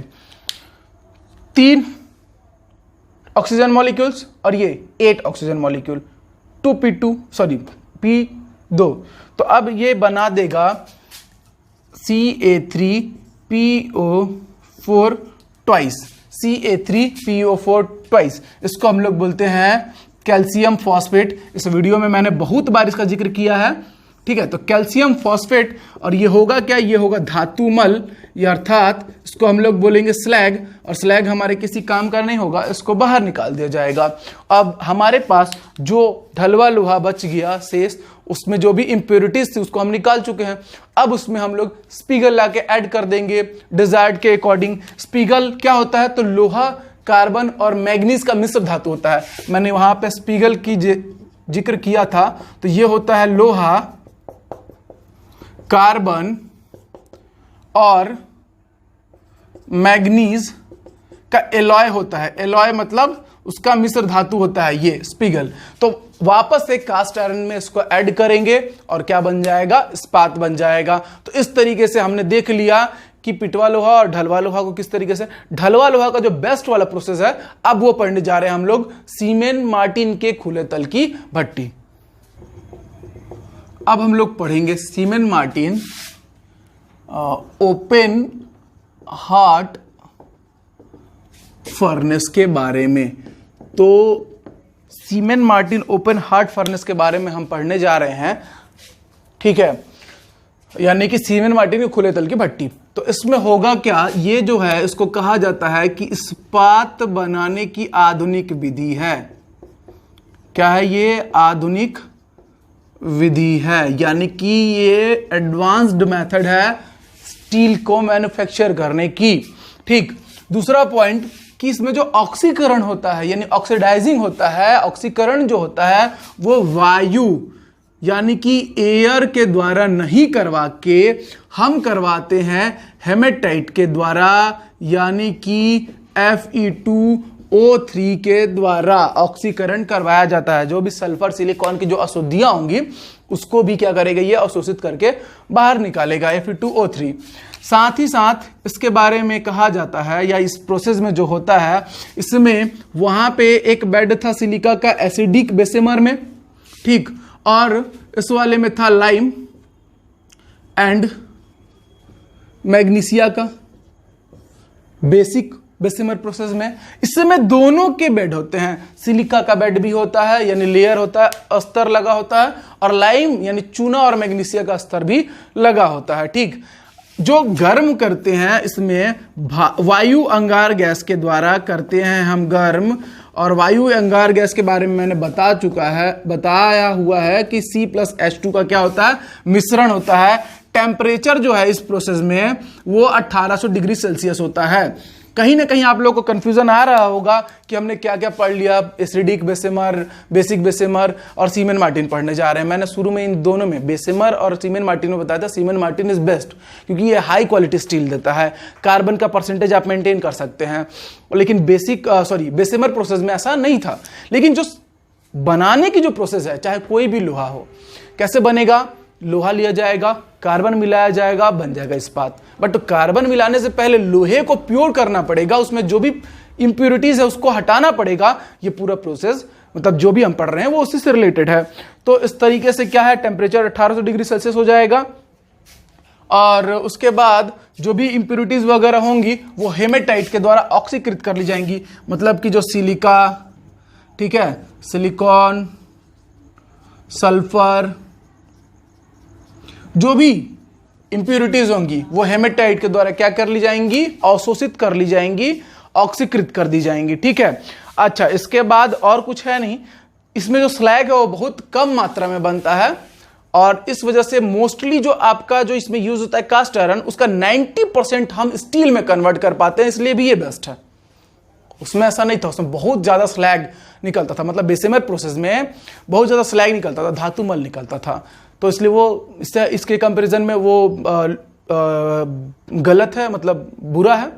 3 ऑक्सीजन मॉलिक्यूल्स और ये 8 ऑक्सीजन मॉलिक्यूल, 2p2 तो अब ये बना देगा Ca3PO4 ट्वाइस, Ca3PO4 ट्वाइस। इसको हम लोग बोलते हैं कैल्शियम फॉस्फेट। इस वीडियो में मैंने बहुत बार इसका जिक्र किया है, ठीक है। तो कैल्शियम फॉस्फेट, और ये होगा क्या, ये होगा धातुमल, या अर्थात इसको हम लोग बोलेंगे स्लैग, और स्लैग हमारे किसी काम का नहीं होगा, इसको बाहर निकाल दिया जाएगा। अब हमारे पास जो ढलवा लोहा बच गया शेष, उसमें जो भी इंप्योरिटीज थी उसको हम निकाल चुके हैं। अब उसमें हम लोग स्पीगल ला के ऐड कर देंगे डिजायर्ड के अकॉर्डिंग। स्पीगल क्या होता है, तो लोहा, कार्बन और मैग्नीज का मिश्र धातु होता है। मैंने वहां पे स्पीगल की जिक्र किया था, तो ये होता है लोहा, कार्बन और मैग्नीज का एलॉय होता है। एलॉय मतलब उसका मिश्र धातु होता है ये स्पीगल। तो वापस से कास्ट आयरन में इसको ऐड करेंगे और क्या बन जाएगा, इस्पात बन जाएगा। तो इस तरीके से हमने देख लिया कि पिटवा लोहा और ढलवा लोहा को किस तरीके से, ढलवा लोहा का जो बेस्ट वाला प्रोसेस है, अब वो पढ़ने जा रहे हैं हम लोग सीमेन मार्टिन के खुले तल की भट्टी। अब हम लोग पढ़ेंगे सीमेन मार्टिन ओपन हार्ट फर्नेस के बारे में। तो सीमेन मार्टिन ओपन हार्ट फर्नेस के बारे में हम पढ़ने जा रहे हैं, ठीक है, यानी कि सीमेन मार्टिन के खुले तल की भट्टी। तो इसमें होगा क्या, ये जो है इसको कहा जाता है कि इस्पात बनाने की आधुनिक विधि है। क्या है ये, आधुनिक विधि है, यानी कि ये एडवांस्ड मेथड है स्टील को मैन्युफैक्चर करने की, ठीक। दूसरा पॉइंट कि इसमें जो ऑक्सीकरण होता है, यानी ऑक्सीडाइजिंग होता है, ऑक्सीकरण जो होता है वो वायु यानी कि एयर के द्वारा नहीं करवा के हम करवाते हैं हेमेटाइट के द्वारा, यानी कि Fe2O3 के द्वारा ऑक्सीकरण करवाया जाता है। जो भी सल्फर सिलिकॉन की जो अशुद्धियां होंगी उसको भी क्या करेगा, ये अवशोषित करके बाहर निकालेगा Fe2O3। साथ ही साथ इसके बारे में कहा जाता है, या इस प्रोसेस में जो होता है, इसमें वहां पे एक बेड था सिलिका का एसिडिक बेसेमर में, ठीक, और इस वाले में था लाइम एंड मैग्नीशिया का बेसिक बेसेमर प्रोसेस में। इसमें दोनों के बेड होते हैं, सिलिका का बेड भी होता है यानी लेयर होता है, अस्तर लगा होता है, और लाइम यानी चूना और मैग्नीशिया का अस्तर भी लगा होता है, ठीक। जो गर्म करते हैं इसमें वायु अंगार गैस के द्वारा करते हैं हम गर्म, और वायु अंगार गैस के बारे में मैंने बताया हुआ है कि C+H2 का क्या होता है, मिश्रण होता है। टेम्परेचर जो है इस प्रोसेस में वो 1800 डिग्री सेल्सियस होता है। कहीं ना कहीं आप लोग को कंफ्यूजन आ रहा होगा कि हमने क्या क्या पढ़ लिया, एसिडिक बेसेमर, बेसिक बेसेमर और सीमेन मार्टिन पढ़ने जा रहे हैं। मैंने शुरू में इन दोनों में बेसेमर और सीमेन मार्टिन में बताया था सीमेन मार्टिन इज बेस्ट, क्योंकि ये हाई क्वालिटी स्टील देता है, कार्बन का परसेंटेज आप मेंटेन कर सकते हैं। लेकिन बेसेमर प्रोसेस में ऐसा नहीं था। लेकिन जो बनाने की जो प्रोसेस है, चाहे कोई भी लोहा हो, कैसे बनेगा, लोहा लिया जाएगा, कार्बन मिलाया जाएगा, बन जाएगा इस्पात। बट कार्बन मिलाने से पहले लोहे को प्योर करना पड़ेगा, उसमें जो भी इंप्योरिटीज है उसको हटाना पड़ेगा। ये पूरा प्रोसेस मतलब जो भी हम पढ़ रहे हैं वो उसी से रिलेटेड है। तो इस तरीके से क्या है, टेम्परेचर 1800 डिग्री सेल्सियस हो जाएगा, और उसके बाद जो भी इंप्योरिटीज वगैरह होंगी वो हेमेटाइट के द्वारा ऑक्सीकृत कर ली जाएंगी। मतलब कि जो सिलिका, ठीक है, सिलिकॉन, सल्फर, जो भी इंप्योरिटीज होंगी वो हेमेटाइट के द्वारा क्या कर ली जाएंगी, अवशोषित कर ली जाएंगी, ऑक्सीकृत कर दी जाएंगी, ठीक है। अच्छा, इसके बाद और कुछ है नहीं। इसमें जो स्लैग है वो बहुत कम मात्रा में बनता है, और इस वजह से मोस्टली जो आपका जो इसमें यूज होता है कास्ट आयरन, उसका 90% हम स्टील में कन्वर्ट कर पाते हैं, इसलिए भी ये बेस्ट है। उसमें ऐसा नहीं था, उसमें बहुत ज्यादा स्लैग निकलता था, मतलब बेसेमर प्रोसेस में बहुत ज्यादा स्लैग निकलता था, धातुमल निकलता था। तो इसलिए वो इसके कंपैरिजन में वो गलत है, मतलब बुरा है,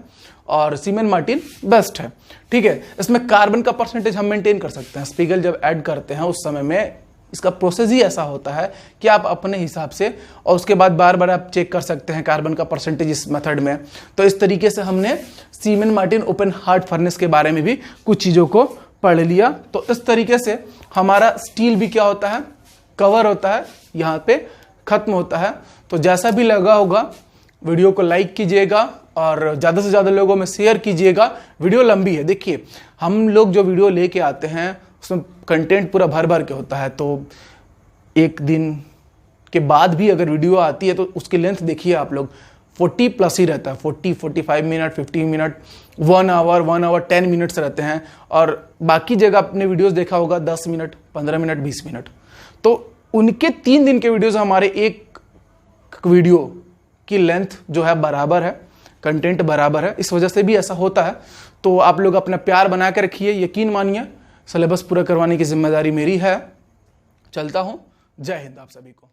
और सीमेन मार्टिन बेस्ट है, ठीक है। इसमें कार्बन का परसेंटेज हम मेंटेन कर सकते हैं। स्पीगल जब ऐड करते हैं उस समय में इसका प्रोसेस ही ऐसा होता है कि आप अपने हिसाब से, और उसके बाद बार बार आप चेक कर सकते हैं कार्बन का परसेंटेज इस मेथड में। तो इस तरीके से हमने सीमेन मार्टिन ओपन हार्ट फर्नेस के बारे में भी कुछ चीज़ों को पढ़ लिया। तो इस तरीके से हमारा स्टील भी क्या होता है, कवर होता है, यहाँ पे खत्म होता है। तो जैसा भी लगा होगा वीडियो को लाइक कीजिएगा और ज़्यादा से ज़्यादा लोगों में शेयर कीजिएगा। वीडियो लंबी है, देखिए हम लोग जो वीडियो लेके आते हैं उसमें कंटेंट पूरा भर भर के होता है, तो एक दिन के बाद भी अगर वीडियो आती है तो उसकी लेंथ देखिए आप लोग 40 प्लस ही रहता है, 40, 45 मिनट, 50 मिनट, 1 आवर 10 मिनट्स रहते हैं। और बाकी जगह अपने वीडियोस देखा होगा 10 मिनट, 15 मिनट, 20 मिनट। तो उनके 3 दिन के वीडियोस हमारे एक वीडियो की लेंथ जो है बराबर है, कंटेंट बराबर है, इस वजह से भी ऐसा होता है। तो आप लोग अपना प्यार बना के रखिए, यकीन मानिए सिलेबस पूरा करवाने की जिम्मेदारी मेरी है। चलता हूँ, जय हिंद आप सभी को।